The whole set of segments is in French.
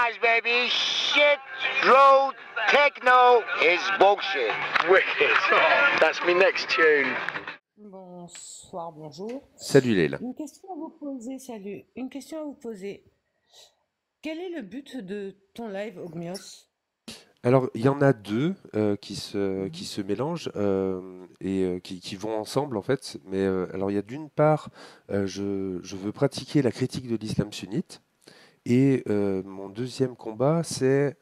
Minaj, baby. Shit, road, techno is bullshit. Wicked. That's my next tune. Bonsoir, bonjour. Salut Leila. Une question à vous poser, salut. Une question à vous poser. Quel est le but de ton live, Ogmios? Alors, il y en a deux qui se mélangent et qui vont ensemble en fait. Mais alors, il y a d'une part, je veux pratiquer la critique de l'islam sunnite. Et mon deuxième combat, c'est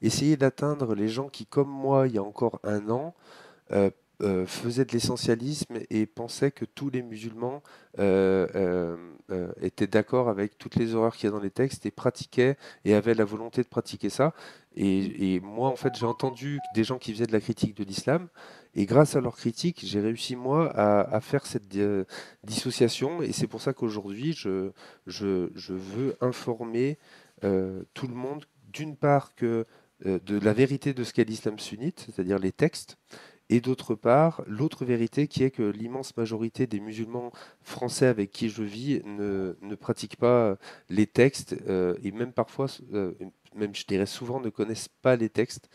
essayer d'atteindre les gens qui, comme moi, il y a encore un an, euh, faisaient de l'essentialisme et pensaient que tous les musulmans étaient d'accord avec toutes les horreurs qu'il y a dans les textes et pratiquaient et avaient la volonté de pratiquer ça. Et moi, en fait, j'ai entendu des gens qui faisaient de la critique de l'islam et grâce à leur critique, j'ai réussi, moi, à faire cette dissociation. Et c'est pour ça qu'aujourd'hui, je veux informer tout le monde, d'une part, de la vérité de ce qu'est l'islam sunnite, c'est-à-dire les textes, et d'autre part, l'autre vérité qui est que l'immense majorité des musulmans français avec qui je vis ne pratiquent pas les textes et même parfois, même je dirais souvent, ne connaissent pas les textes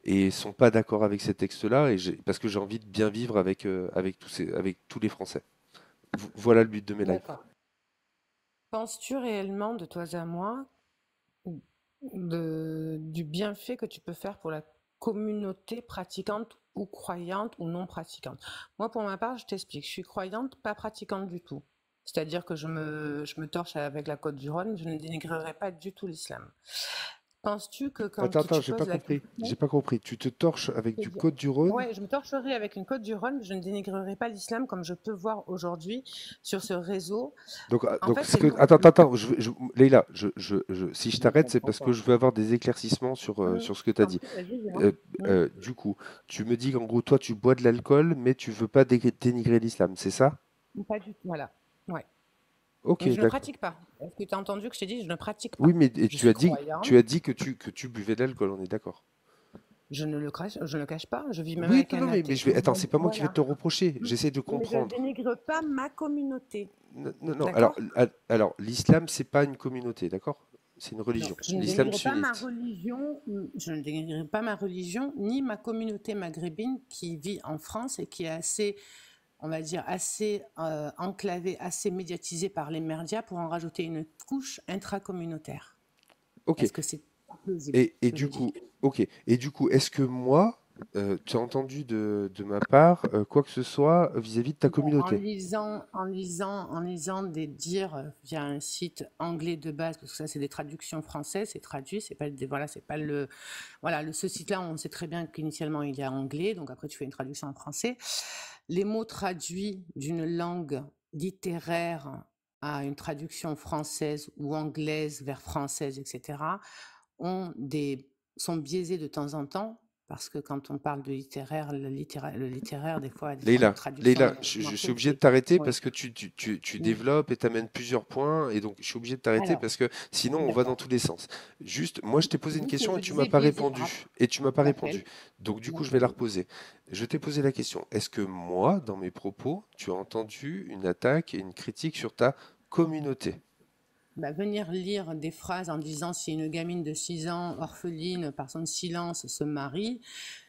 et sont pas d'accord avec ces textes-là parce que j'ai envie de bien vivre avec tous les Français. Voilà le but de mes lives. D'accord. Penses-tu réellement, de toi à moi, du bienfait que tu peux faire pour la communauté pratiquante ou croyante ou non pratiquante? Moi, pour ma part, je t'explique. Je suis croyante, pas pratiquante du tout. C'est-à-dire que je me torche avec la Côte du Rhône, je ne dénigrerai pas du tout l'islam. Penses-tu que quand Attends, tu j'ai pas poses la compris. question... J'ai pas compris. Tu te torches avec du C'est-à-dire- Côte du Rhône? Ouais, je me torcherai avec une Côte du Rhône, mais je ne dénigrerai pas l'islam comme je peux voir aujourd'hui sur ce réseau. Donc, En fait, ce c'est que, attends, Leïla, si je Je t'arrête, c'est comprends parce que pas. je veux avoir des éclaircissements sur ce que tu as T'en dit. prie, vas-y, dis-moi. Du coup, tu me dis qu'en gros, toi, tu bois de l'alcool, mais tu veux pas dénigrer l'islam, c'est ça? Pas du tout, voilà. Ouais. Ok, Mais je ne d'accord. pratique pas. Est-ce que tu as entendu que je t'ai dit je ne pratique Oui, pas? mais Je suis croyante, tu as dit que tu buvais de l'alcool, on est d'accord. je ne le cache pas, je vis même Oui, avec non, un mais athée. attends, c'est pas moi qui vais Voilà. te reprocher, j'essaie de Mais je ne comprendre. dénigre pas ma communauté. Non, non, non, D'accord? alors l'islam, c'est pas une communauté, d'accord? C'est une Non, religion, je ne l'islam dénigre pas ma sunnite. religion, je ne dénigre pas ma religion, ni ma communauté maghrébine qui vit en France et qui est assez, on va dire, assez enclavée, assez médiatisée par les médias pour en rajouter une couche intracommunautaire. Ok, Est-ce que c'est plausible et ce que je du dis? coup, ok, et du coup, est-ce que moi, tu as entendu de ma part quoi que ce soit vis-à-vis de ta Bon, communauté? en lisant des dires via un site anglais de base, parce que ça c'est des traductions françaises, c'est traduit, c'est pas voilà, c'est pas ce site-là, on sait très bien qu'initialement il y a anglais, donc après tu fais une traduction en français. Les mots traduits d'une langue littéraire à une traduction française ou anglaise vers française, etc., sont biaisés de temps en temps. Parce que quand on parle de littéraire, le littéraire, des fois, les traductions Leïla, je suis marquées, obligé de c'est... t'arrêter Oui. parce que tu développes et t'amènes plusieurs points, et donc je suis obligé de t'arrêter Alors, parce que sinon on va dans d'accord. tous les sens. Juste, moi je t'ai posé une Oui, mais question je et tu m'as disais pas biaisé répondu. Et tu m'as pas laquelle? répondu. Donc du coup, je vais la Laquelle? reposer. Je t'ai posé la question. Est-ce que moi, dans mes propos, tu as entendu une attaque et une critique sur ta communauté? Bah, venir lire des phrases en disant si une gamine de 6 ans, orpheline, par son silence, se marie,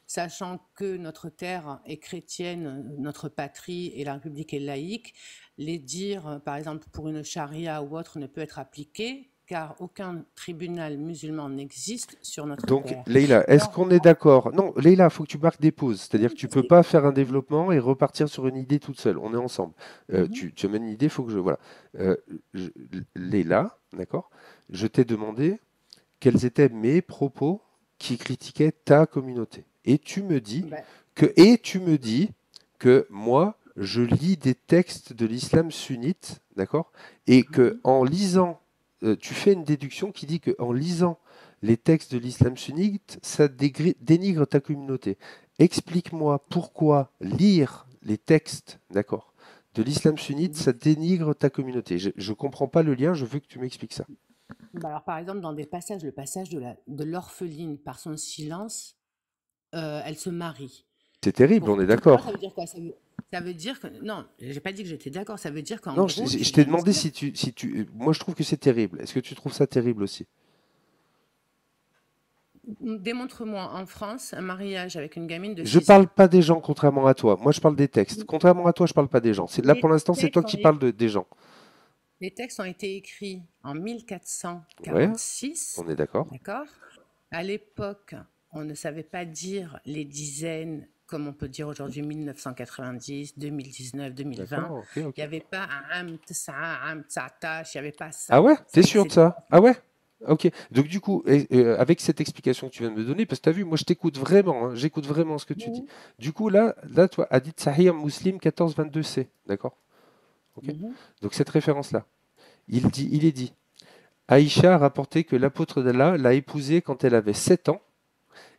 sachant que notre terre est chrétienne, notre patrie et la République est laïque, les dire, par exemple, pour une charia ou autre, ne peut être appliqué, car aucun tribunal musulman n'existe sur notre Donc, terre. Leïla, est-ce Donc, qu'on est d'accord? Non, Leïla, il faut que tu marques des pauses. C'est-à-dire que oui, tu je peux sais. pas faire un développement et repartir sur une idée toute seule. On est ensemble. Mhm. Tu amènes une idée, il faut que je... Voilà. Euh, je- Leïla, d'accord? Je t'ai demandé quels étaient mes propos qui critiquaient ta communauté. Ben, Et tu me dis que moi, je lis des textes de l'islam sunnite, d'accord? Et que mhm. en lisant, tu fais une déduction qui dit que en lisant les textes de l'islam sunnite, ça dénigre ta communauté. Explique-moi pourquoi lire les textes, d'accord, de l'islam sunnite, Mhm. ça dénigre ta communauté. Je ne comprends pas le lien, je veux que tu m'expliques ça. Ben alors, par exemple, dans des passages, le passage de l'orpheline, par son silence, elle se marie. C'est terrible, on est Pour toi, ça d'accord. veut dire quoi? Ça veut dire que... Non, j'ai pas dit que j'étais d'accord. Ça veut dire qu'en Non, gros, tu je t'ai viens demandé dire... si tu... Moi, je trouve que c'est terrible. Est-ce que tu trouves ça terrible aussi? Démontre-moi en France un mariage avec une gamine de Je 6 ans. parle pas des gens, contrairement à toi. Moi, je parle des textes. Contrairement à toi, je parle pas des gens. Là, pour Les l'instant, c'est toi textes ont, qui parles des gens. les textes ont été écrits en Ouais, 1446, on est d'accord. d'accord? À l'époque, on ne savait pas dire les dizaines comme on peut dire aujourd'hui 1990, 2019, 2020. D'accord, ok, Il ok. n'y avait pas un am tsa, am tsatash, il n'y avait pas Ah ça. ouais? Ça T'es sûr de n'existait ça? pas. Ah ouais? Ok. Donc du coup, avec cette explication que tu viens de me donner, parce que tu as vu, moi je t'écoute vraiment, hein, j'écoute vraiment ce que tu dis. Mhm. Du coup, là, toi, Hadith Sahih Muslim 1422c, d'accord? Ok. Mhm. Donc cette référence-là, il est dit, Aïcha a rapporté que l'apôtre d'Allah l'a épousée quand elle avait 7 ans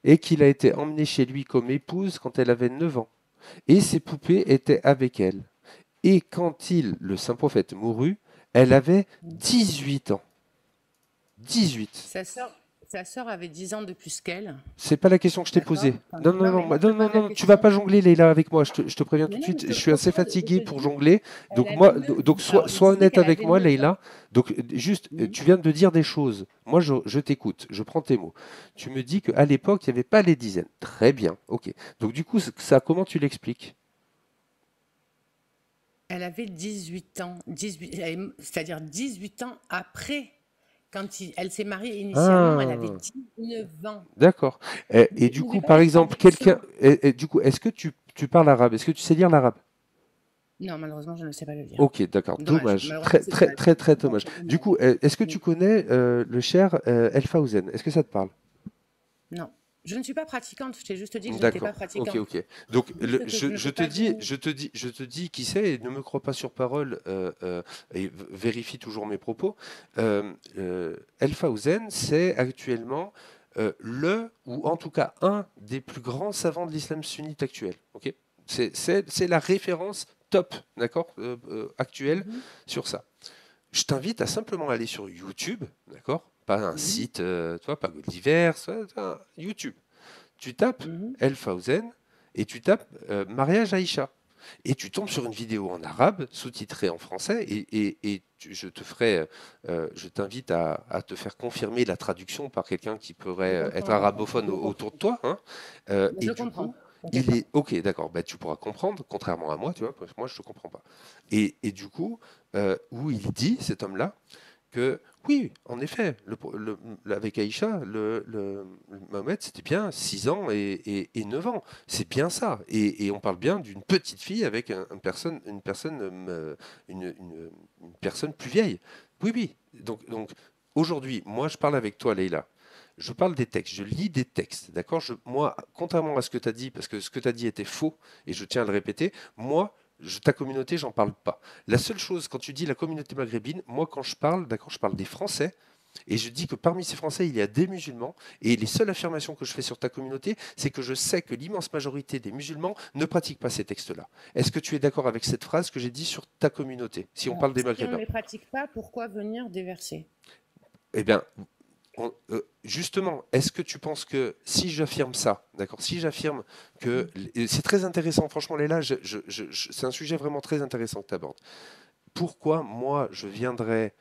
et qu'il a été emmené chez lui comme épouse quand elle avait 9 ans. Et ses poupées étaient avec elle. Et quand le saint prophète, mourut, elle avait 18 ans. 18. Sa sœur avait 10 ans de plus qu'elle, C'est pas la question que je t'ai d'accord? posée. Non, non, Non, non, mais non, je te non, pose la non, tu vas question. pas jongler, Leïla, avec moi. Je te préviens tout Mais de non, mais suite. Je je te suis assez propose, je fatigué te pour dis, jongler. elle Donc avait moi, 9 donc Alors, je sois disais honnête qu'elle avec avait moi, 9 ans. Leïla. Donc juste, Mhm. tu viens de dire des choses. Moi, je t'écoute. Je prends tes mots. Tu me dis qu'à l'époque, il n'y avait pas les dizaines. Très bien, ok. Donc du coup, ça, comment tu l'expliques? Elle avait 18 ans, 18, c'est-à-dire 18 ans après. Elle s'est mariée initialement, elle avait Ah, 19 ans. d'accord. Et du N'oublie coup, pas par les exemple, traductions. du coup, est-ce que tu parles arabe? Est-ce que tu sais lire l'arabe? Non, malheureusement, je ne sais pas le dire. Ok, d'accord. Dommage. Dommage. Malheureusement, Très, c'est très, dommage. très, très Non, dommage. c'est Du dommage. coup, est-ce que Mm. tu connais le cher El Fawzen? Est-ce que ça te parle? Non. Je ne suis pas pratiquante. Je t'ai juste dit que je n'étais pas D'accord. Ok, pratiquante. ok. Donc, Juste que je ne je peux te pas dis, donner. qui sait, et ne me crois pas sur parole, et vérifie toujours mes propos. El Fawzen, c'est actuellement ou en tout cas un des plus grands savants de l'islam sunnite actuel. Ok? C'est la référence top, d'accord, actuelle Mhm. sur ça. Je t'invite à simplement aller sur YouTube, d'accord? Pas un Mhm. site, tu vois, pas divers, YouTube. Tu tapes Mhm. El Fawzen et tu tapes mariage Aïcha. Et tu tombes sur une vidéo en arabe, sous-titrée en français, je t'invite à te faire confirmer la traduction par quelqu'un qui Je pourrait être comprends, arabophone je comprends. autour de toi, hein. Et Je du coup, comprends. T'inquiète il pas. est ok, d'accord, bah, tu pourras comprendre, contrairement à moi, tu vois, parce que moi je ne comprends pas. Et du coup, où il dit, cet homme-là, que oui, en effet, avec Aïcha, le Mohamed, c'était bien 6 ans et 9 ans. C'est bien ça. Et on parle bien d'une petite fille avec une personne plus vieille. Oui, oui. Donc aujourd'hui, moi, je parle avec toi, Leïla. Je parle des textes, je lis des textes, d'accord? Moi, contrairement à ce que tu as dit, parce que ce que tu as dit était faux, et je tiens à le répéter, moi, ta communauté, j'en parle pas. La seule chose, quand tu dis la communauté maghrébine, moi quand je parle, d'accord, je parle des Français, et je dis que parmi ces Français, il y a des musulmans, et les seules affirmations que je fais sur ta communauté, c'est que je sais que l'immense majorité des musulmans ne pratiquent pas ces textes-là. Est-ce que tu es d'accord avec cette phrase que j'ai dit sur ta communauté, si on Alors, parle des si on ne Maghrébins? les pratique pas, pourquoi venir déverser? Eh bien, justement, est-ce que tu penses que si j'affirme ça, d'accord, si j'affirme que et c'est très intéressant, franchement, Léla, c'est un sujet vraiment très intéressant que tu abordes. Pourquoi moi je viendrais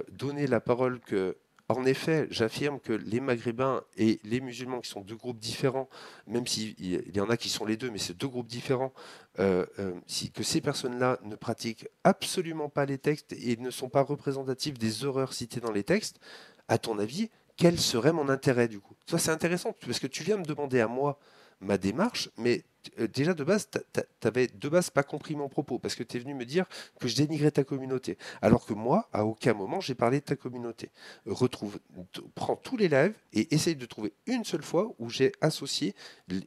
donner la parole que, en effet, j'affirme que les Maghrébins et les musulmans, qui sont deux groupes différents, même s'il y en a qui sont les deux, mais c'est deux groupes différents, que ces personnes-là ne pratiquent absolument pas les textes et ne sont pas représentatifs des horreurs citées dans les textes, à ton avis, quel serait mon intérêt du coup? Ça, c'est intéressant, parce que tu viens me demander à moi ma démarche, mais déjà de base, t'avais de base pas compris mon propos, parce que tu es venu me dire que je dénigrais ta communauté. Alors que moi, à aucun moment, j'ai parlé de ta communauté. Prends tous les lives et essaye de trouver une seule fois où j'ai associé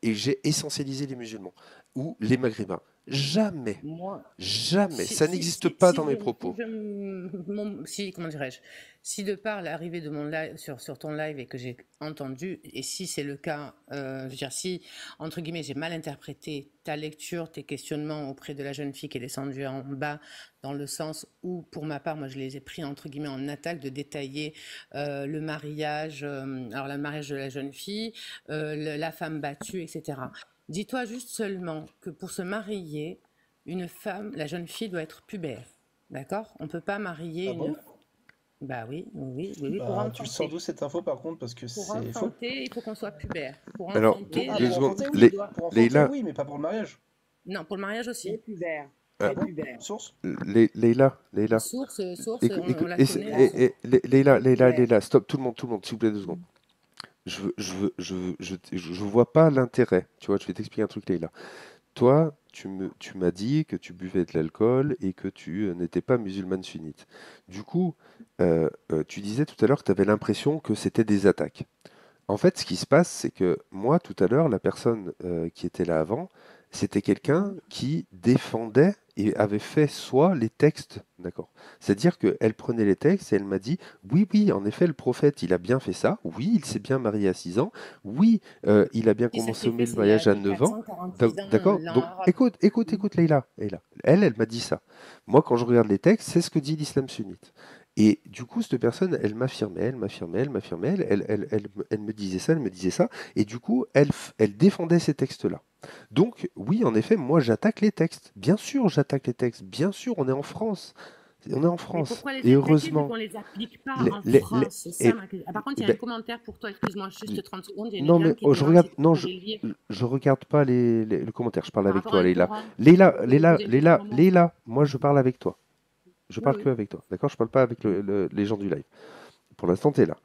et j'ai essentialisé les musulmans ou les maghrébins. Jamais, Moi, jamais. si, Ça si, n'existe si, pas si dans mes je, si propos. je si, comment dirais-je, si de par l'arrivée de mon live sur ton live et que j'ai entendu, et si c'est le cas, je veux dire, si, entre guillemets, j'ai mal interprété ta lecture, tes questionnements auprès de la jeune fille qui est descendue en bas, dans le sens où, pour ma part, moi, je les ai pris, entre guillemets, en attaque de détailler le mariage, alors le mariage de la jeune fille, la femme battue, etc. Dis-toi juste seulement que pour se marier, une femme, la jeune fille doit être pubère. D'accord? On ne peut pas marier Ah une. bon? Bah oui, oui, oui, oui, pour Bah, tu sors enfanter. d'où cette info par contre? Parce que Pour c'est faux. enfanter, il faut qu'on soit pubère. Pour Alors, enfanter, Ah, deux pour le secondes. enfanter, tu oui. dois... Pour enfanter, Leïla, oui, mais pas pour le mariage. Non, pour le mariage Les aussi. pubères. euh, Ah Les bon? pubères. Source? Une Leïla, source, on la connaît, la Pubères. source. Leïla, Les pubères. Leïla, stop, tout le monde, s'il vous plaît, 2 secondes. Je vois pas l'intérêt. Tu vois, je vais t'expliquer un truc, Leïla. Toi, tu m'as dit que tu buvais de l'alcool et que tu n'étais pas musulmane sunnite. Du coup, tu disais tout à l'heure que tu avais l'impression que c'était des attaques. En fait, ce qui se passe, c'est que moi, tout à l'heure, la personne qui était là avant, c'était quelqu'un qui défendait et avait fait soi les textes, d'accord? C'est-à-dire qu'elle prenait les textes et elle m'a dit, oui, oui, en effet, le prophète, il a bien fait ça, oui, il s'est bien marié à 6 ans, oui, il a bien Si ça s'est consommé fait, le c'est il y a mariage à 9 ans, 1446 ans, d'accord? l'an Donc, arabe. écoute, Leïla, Leïla. Elle m'a dit ça. Moi, quand je regarde les textes, c'est ce que dit l'islam sunnite. Et du coup, cette personne, elle me disait ça, elle me disait ça, et du coup, elle défendait ces textes-là. Donc, oui, en effet, moi, j'attaque les textes. Bien sûr, j'attaque les textes. Bien sûr, on est en France. On est en Mais France. pourquoi les Et attaquer vu heureusement, qu'on les applique pas les, en les- France? les- C'est ça et- ma question. Ah, par contre, il y a un ben, commentaire pour toi, excuse-moi, juste 30 secondes. Il y a une non, mais dame qui demande si non, vous pouvez lire je regarde pas le commentaire. Je parle par avec rapport à toi, un Leïla. Coran. Leïla, moi, je parle avec toi. Je Oui, parle que oui. avec toi, d'accord? Je parle pas avec les gens du live. Pour l'instant, tu es là.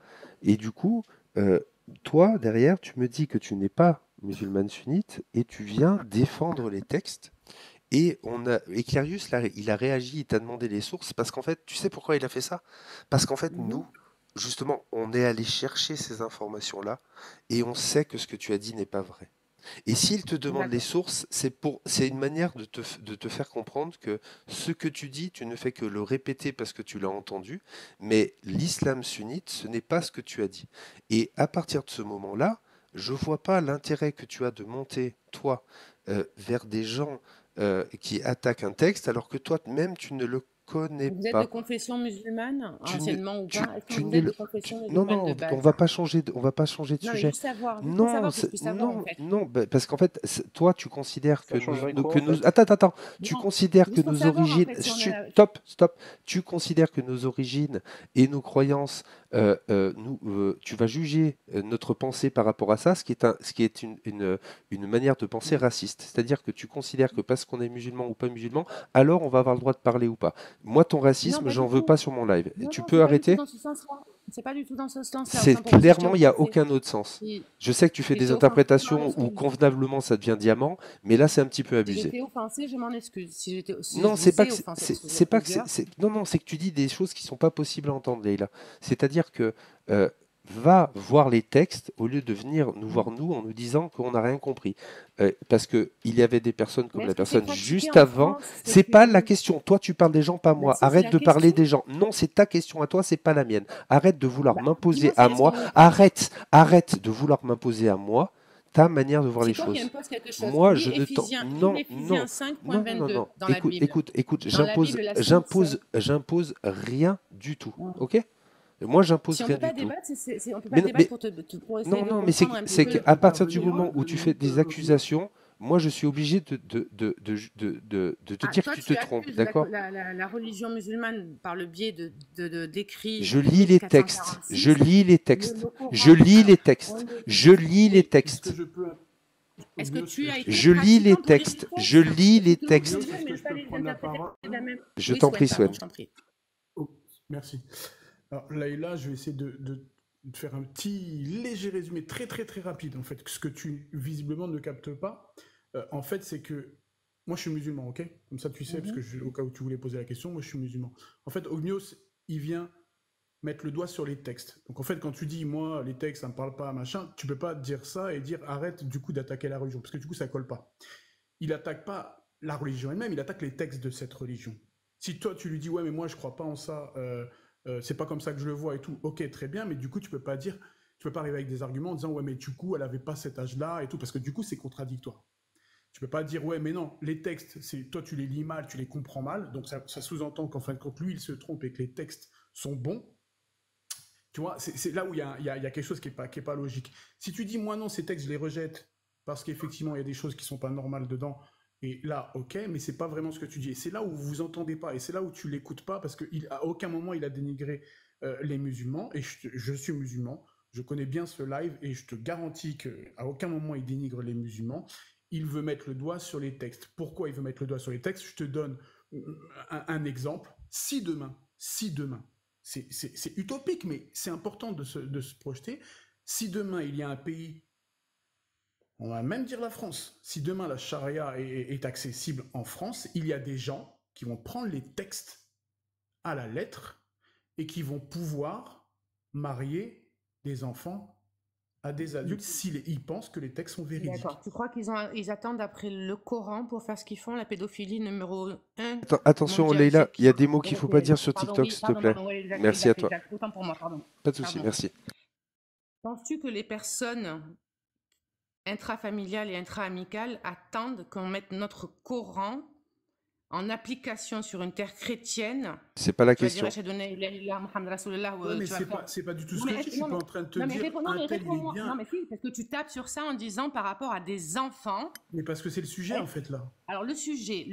Et du coup, euh, toi, derrière, tu me dis que tu n'es pas musulmane sunnite et tu viens défendre les textes. Et Clarius, là, il a réagi, il t'a demandé les sources parce qu'en fait, tu sais pourquoi il a fait ça? Parce qu'en fait, nous, justement, on est allé chercher ces informations-là et on sait que ce que tu as dit n'est pas vrai. Et s'il te demande les D'accord. sources, c'est une manière de te faire comprendre que ce que tu dis, tu ne fais que le répéter parce que tu l'as entendu, mais l'islam sunnite, ce n'est pas ce que tu as dit. Et à partir de ce moment-là, je vois pas l'intérêt que tu as de monter, toi, vers des gens qui attaquent un texte alors que toi-même, tu ne le connais Vous êtes de pas. confession musulmane, Tu ne, anciennement ou tu, pas? Est-ce que tu vous ne êtes de le, confession non, musulmane de non, base? on va pas changer de Non, mais sujet. juste pour Non, savoir, que je puisse savoir en non, fait. non, parce qu'en fait, toi, tu considères que Ça changerait nous, quoi que en nous, fait? attends, tu Non, considères que juste pour nos savoir en origines, fait si on est là. stop, tu considères que nos origines et nos croyances, tu vas juger notre pensée par rapport à ça, ce qui est une manière de penser raciste. C'est-à-dire que tu considères que parce qu'on est musulman ou pas musulman, alors on va avoir le droit de parler ou pas. Moi, ton Non, racisme, pas j'en du veux pas tout. sur mon live. Non, Tu non, peux c'est pas du tout arrêter? dans ce sens-là. C'est pas du tout dans ce sens-là. C'est Autant pour vous si je t'ai clairement, il n'y a offensé. aucun autre sens. Si, Je sais que tu fais si je des t'ai offensé, je m'en interprétations où excuse. convenablement ça devient diamant, mais là c'est un petit peu Si abusé. j'étais offensée, je m'en excuse. Si Non, je c'est vous pas ai que offensé, parce que vous c'est êtes pas que plusieurs. non, non, c'est que tu dis des choses qui sont pas possibles à entendre, Leïla. C'est-à-dire que va voir les textes au lieu de venir nous voir nous en nous disant qu'on n'a rien compris. Parce que il y avait des personnes Mais comme la est-ce que c'est personne pratiqué juste en avant. France, ce que C'est tu pas la dis? question. Toi, tu parles des gens, pas Bah moi. si, c'est Arrête la de parler question. des gens. Non, c'est ta question à toi, c'est pas la mienne. Arrête de vouloir Bah, m'imposer dis-moi, à est-ce moi. qu'on est... Arrête de vouloir m'imposer à moi ta manière de voir les C'est toi qui choses. imposes quelque chose. Moi, je ne t'en... Lis Non, Éphésiens non, non, non, 5.22 non. dans la Bible. Écoute, Dans la Bible, la source... j'impose rien du tout. Ok? Moi, j'impose Si on rien peut pas du tout. débattre, on peut pas Mais débattre pour essayer non, de non, mais comprendre un petit c'est peu. qu'à partir du moment où tu fais des accusations, moi, je suis obligé de te Ah, dire que toi, tu te tu trompes, accuses d'accord? la religion musulmane par le biais d'écrits Je de lis les textes, 1446. je lis les Le textes, Coran, je lis alors, les on textes, le je lis les oui. Est-ce que textes, je peux. Est-ce que Ognos, tu as été je lis les pratiquant pour lire les textes, je textes? lis les Tout le monde peut textes. lire, est-ce mais que ne je pas peux les prendre la interpréter parole? de la même... Je Oui, t'en prie, pardon, Swen. je t'en prie. Oh, merci. Alors, Laïla, je vais essayer de faire un petit léger résumé très très très rapide en fait. Ce que tu visiblement ne captes pas, en fait, c'est que moi je suis musulman, ok? Comme ça tu sais, parce que au cas où tu voulais poser la question, moi je suis musulman. En fait, Ognos, il vient mettre le doigt sur les textes. Donc en fait, quand tu dis moi les textes ça me parle pas, machin, tu peux pas dire ça et dire arrête du coup d'attaquer la religion, parce que du coup ça colle pas. Il attaque pas la religion elle-même, il attaque les textes de cette religion. Si toi tu lui dis ouais mais moi je crois pas en ça, c'est pas comme ça que je le vois et tout, ok très bien, mais du coup tu peux pas arriver avec des arguments en disant ouais mais du coup elle avait pas cet âge-là et tout, parce que du coup c'est contradictoire. Tu peux pas dire ouais mais non, les textes, c'est toi tu les lis mal, tu les comprends mal, donc ça sous-entend qu'en fin de compte lui il se trompe et que les textes sont bons. Tu vois, c'est là où il y a quelque chose qui est pas logique. Si tu dis moi non ces textes je les rejette parce qu'effectivement il y a des choses qui sont pas normales dedans, et là, ok, mais c'est pas vraiment ce que tu dis. Et c'est là où vous vous entendez pas, et c'est là où tu l'écoutes pas, parce qu'à aucun moment il a dénigré les musulmans, et je suis musulman, je connais bien ce live, et je te garantis qu'à aucun moment il dénigre les musulmans. Il veut mettre le doigt sur les textes. Pourquoi il veut mettre le doigt sur les textes? Je te donne un exemple. Si demain, c'est utopique, mais c'est important de se projeter. Si demain il y a un pays, on va même dire la France, si demain la charia est accessible en France, il y a des gens qui vont prendre les textes à la lettre et qui vont pouvoir marier des enfants à des adultes s'ils pensent que les textes sont véridiques. D'accord. Tu crois qu'ils attendent après le Coran pour faire ce qu'ils font, la pédophilie numéro 1 Attention, mondiale, Leïla, c'est il y a qui? des mots qu'il ne faut pas dire sur Pardon, TikTok, oui, s'il te plaît. pardon, ouais, exact, Merci à exact, toi. exact. Autant pour moi, pardon. Pas de souci, Pardon. merci. Penses-tu que les personnes intrafamiliales et intra-amicales attendent qu'on mette notre Coran en application sur une terre chrétienne? C'est pas la Tu vas dire, question. Ouais, mais c'est pas du tout ce Non, que mais je dis. Je suis non, pas mais- en train de te non, mais dire réponds-moi, un tel il est réponds-moi. bien. Non, mais si, parce que tu tapes sur ça en disant par rapport à des enfants. Mais parce que c'est le sujet, en fait, là. Alors, le sujet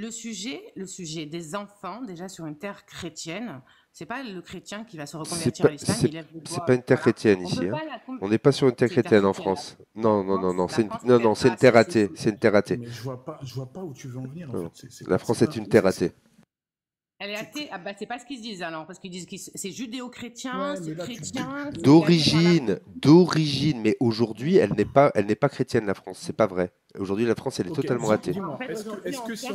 des enfants, déjà sur une terre chrétienne, c'est pas le chrétien qui va se reconvertir à l'islam, il lève le C'est doigt, pas une terre voilà. chrétienne On ici. peut hein. pas la- On n'est pas sur une terre C'est une terre chrétienne en chrétienne. France. Non, non, non, non, France, c'est la France, non, c'est non, c'est une pas- terre c'est- ratée. C'est une terre ratée. Mais je vois pas où tu veux en venir, en Non. fait. La France est une terre ratée. Elle est athée. Ah bah c'est pas ce qu'ils se disent alors, parce qu'ils disent que c'est judéo-chrétien, Ouais, mais c'est là, tu- chrétien. c'est D'origine, mais aujourd'hui, elle n'est pas chrétienne, la France. C'est pas vrai. Aujourd'hui, la France, elle est Ok, totalement dis- ratée. dis-moi, En fait, est-ce aujourd'hui, que on si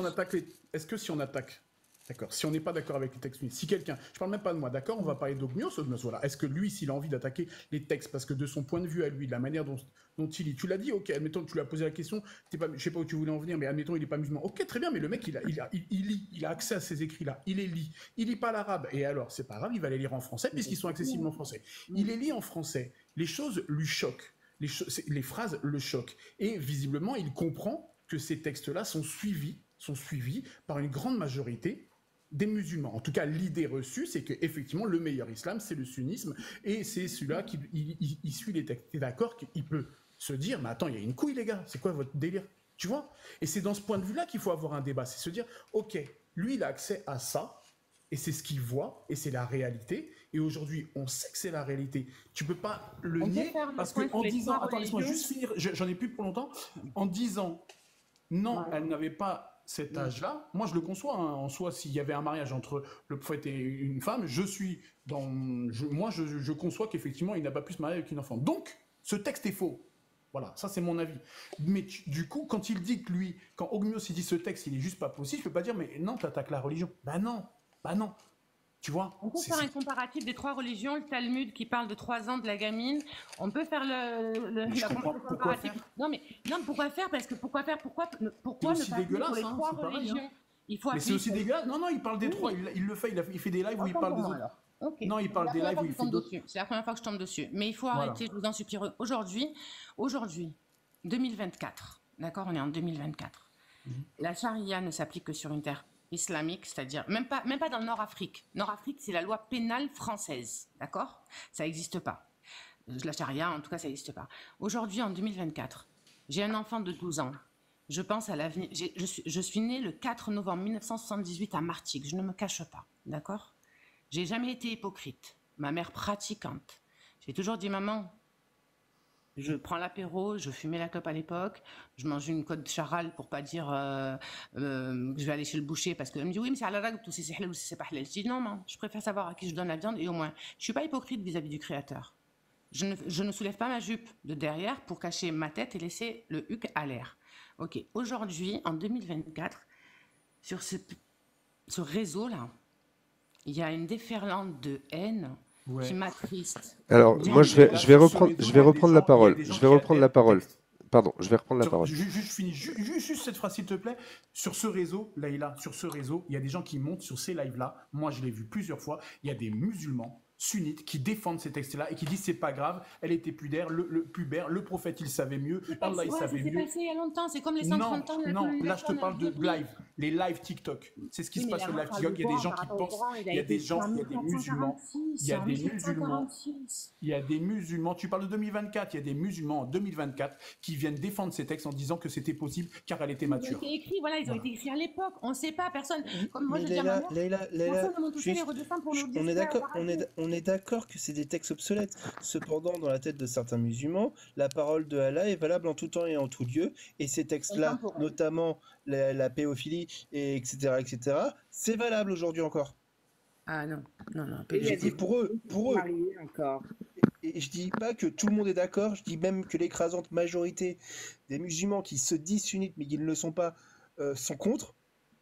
on attaque d'accord, si on n'est pas d'accord avec les textes, si quelqu'un, je parle même pas de moi, d'accord, on va parler d'Ogmios, voilà, est-ce que lui, s'il a envie d'attaquer les textes, parce que de son point de vue à lui, de la manière dont il lit, tu l'as dit, ok, admettons que tu lui as posé la question, je sais pas où tu voulais en venir, mais admettons il est pas musulman, ok, très bien, mais le mec, il lit, il a accès à ces écrits-là, il les lit, il lit pas l'arabe, et alors, c'est pas grave, il va les lire en français, puisqu'ils sont accessibles en français. Il les lit en français, les choses lui choquent, les phrases le choquent, et visiblement, il comprend que ces textes-là sont suivis par une grande majorité des musulmans. En tout cas, l'idée reçue, c'est que effectivement, le meilleur islam, c'est le sunnisme, et c'est celui-là qui il suit les textes. T'es d'accord qu'il peut se dire, mais attends, il y a une couille, les gars, c'est quoi votre délire? Tu vois? Et c'est dans ce point de vue-là qu'il faut avoir un débat, c'est se dire, ok, lui, il a accès à ça, et c'est ce qu'il voit, et c'est la réalité, et aujourd'hui, on sait que c'est la réalité. Tu peux pas le On peut nier, faire le parce point qu'en sur les disant, trois attends, laisse-moi religions. juste finir, j'en ai plus pour longtemps, en disant, non, elle n'avait pas cet âge-là. Moi, je le conçois, hein, en soi, s'il y avait un mariage entre le prophète et une femme, je conçois qu'effectivement, il n'a pas pu se marier avec une enfant. Donc, ce texte est faux. Voilà, ça c'est mon avis. Mais du coup, quand il dit que lui, quand Ogmios il dit ce texte, il est juste pas possible, je peux pas dire, mais non, tu attaques la religion. Bah non. Tu vois? On peut faire un comparatif des trois religions, le Talmud qui parle de 3 ans de la gamine. On peut faire je comprends. Pourquoi faire? Non, pourquoi faire? Parce que pourquoi faire? Pourquoi C'est ne aussi pas dégueulasse, pour les hein, trois c'est pareil, religions? hein. Il faut Mais c'est aussi appliquer. dégueulasse. Non, il parle des Oui. trois. Il le fait, il fait des lives où il Autant parle pour des moi, autres. alors. Ok. Non, il parle C'est des la lives première où il fois que fait je tombe d'autres. dessus. C'est la première fois que je tombe dessus. Mais il faut Voilà. arrêter, je vous en supplie. Aujourd'hui, 2024, d'accord, on est en 2024. La charia ne s'applique que sur une terre islamique, c'est-à-dire même pas dans le Nord-Afrique. Nord-Afrique, c'est la loi pénale française, d'accord? Ça n'existe pas. La charia, en tout cas, ça n'existe pas. Aujourd'hui, en 2024, j'ai un enfant de 12 ans. Je pense à l'avenir. Je suis née le 4 novembre 1978 à Martigues. Je ne me cache pas, d'accord? J'ai jamais été hypocrite. Ma mère pratiquante. J'ai toujours dit, maman, je prends l'apéro, je fumais la clope à l'époque, je mange une côte de charal pour pas dire que je vais aller chez le boucher parce qu'elle me dit oui mais c'est à la règle, tout c'est halal ou c'est pas halal. Je dis non, je préfère savoir à qui je donne la viande et au moins je suis pas hypocrite vis-à-vis du créateur. Je ne soulève pas ma jupe de derrière pour cacher ma tête et laisser le huc à l'air. Ok, aujourd'hui en 2024 sur ce réseau là, il y a une déferlante de haine. Ouais. Qui m'attriste. Alors, moi, je vais reprendre la parole. Je vais reprendre la parole. Pardon, je vais reprendre la parole. Juste cette phrase, s'il te plaît. Sur ce réseau, Leïla, sur ce réseau, il y a des gens qui montent sur ces lives-là. Moi, je l'ai vu plusieurs fois. Il y a des musulmans sunnites qui défendent ces textes-là et qui disent c'est pas grave, elle était pubère, le prophète il savait mieux, Allah il savait mieux. C'est passé il y a longtemps, c'est comme les 130 ans de la Non, là je te colonisation parle de live. les lives TikTok. C'est ce qui Oui, se mais passe sur le là, live parle TikTok. du Il y a des Coran gens par qui rapport au pensent, Coran. Il a il y a été des écrit en gens, il y a des musulmans, 1446. il y a En des musulmans, 1446. il y a des musulmans, tu parles de 2024, il y a des musulmans en 2024 qui viennent défendre ces textes en disant que c'était possible car elle était Ils ont mature. été écrits, voilà, ils ont Voilà. été écrits à l'époque. On ne sait pas, personne. Comme moi, Mais je dis à ma Leïla, mère, Leïla, personne ne m'a touché les juste, redessins pour nous dire on est ce qu'il y a d'accord, à rater. on est d'accord que c'est des textes obsolètes. Cependant, dans la tête de certains musulmans, la parole de Allah est valable en tout temps et en tout lieu, et ces textes-là, Contemporaine. notamment la pédophilie, et etc., c'est valable aujourd'hui encore. Ah non, non, non. Et il y a Et des pour eux, qui sont mariés encore. et je dis pas que tout le monde est d'accord, je dis même que l'écrasante majorité des musulmans qui se disent sunnites mais qui ne le sont pas sont contre.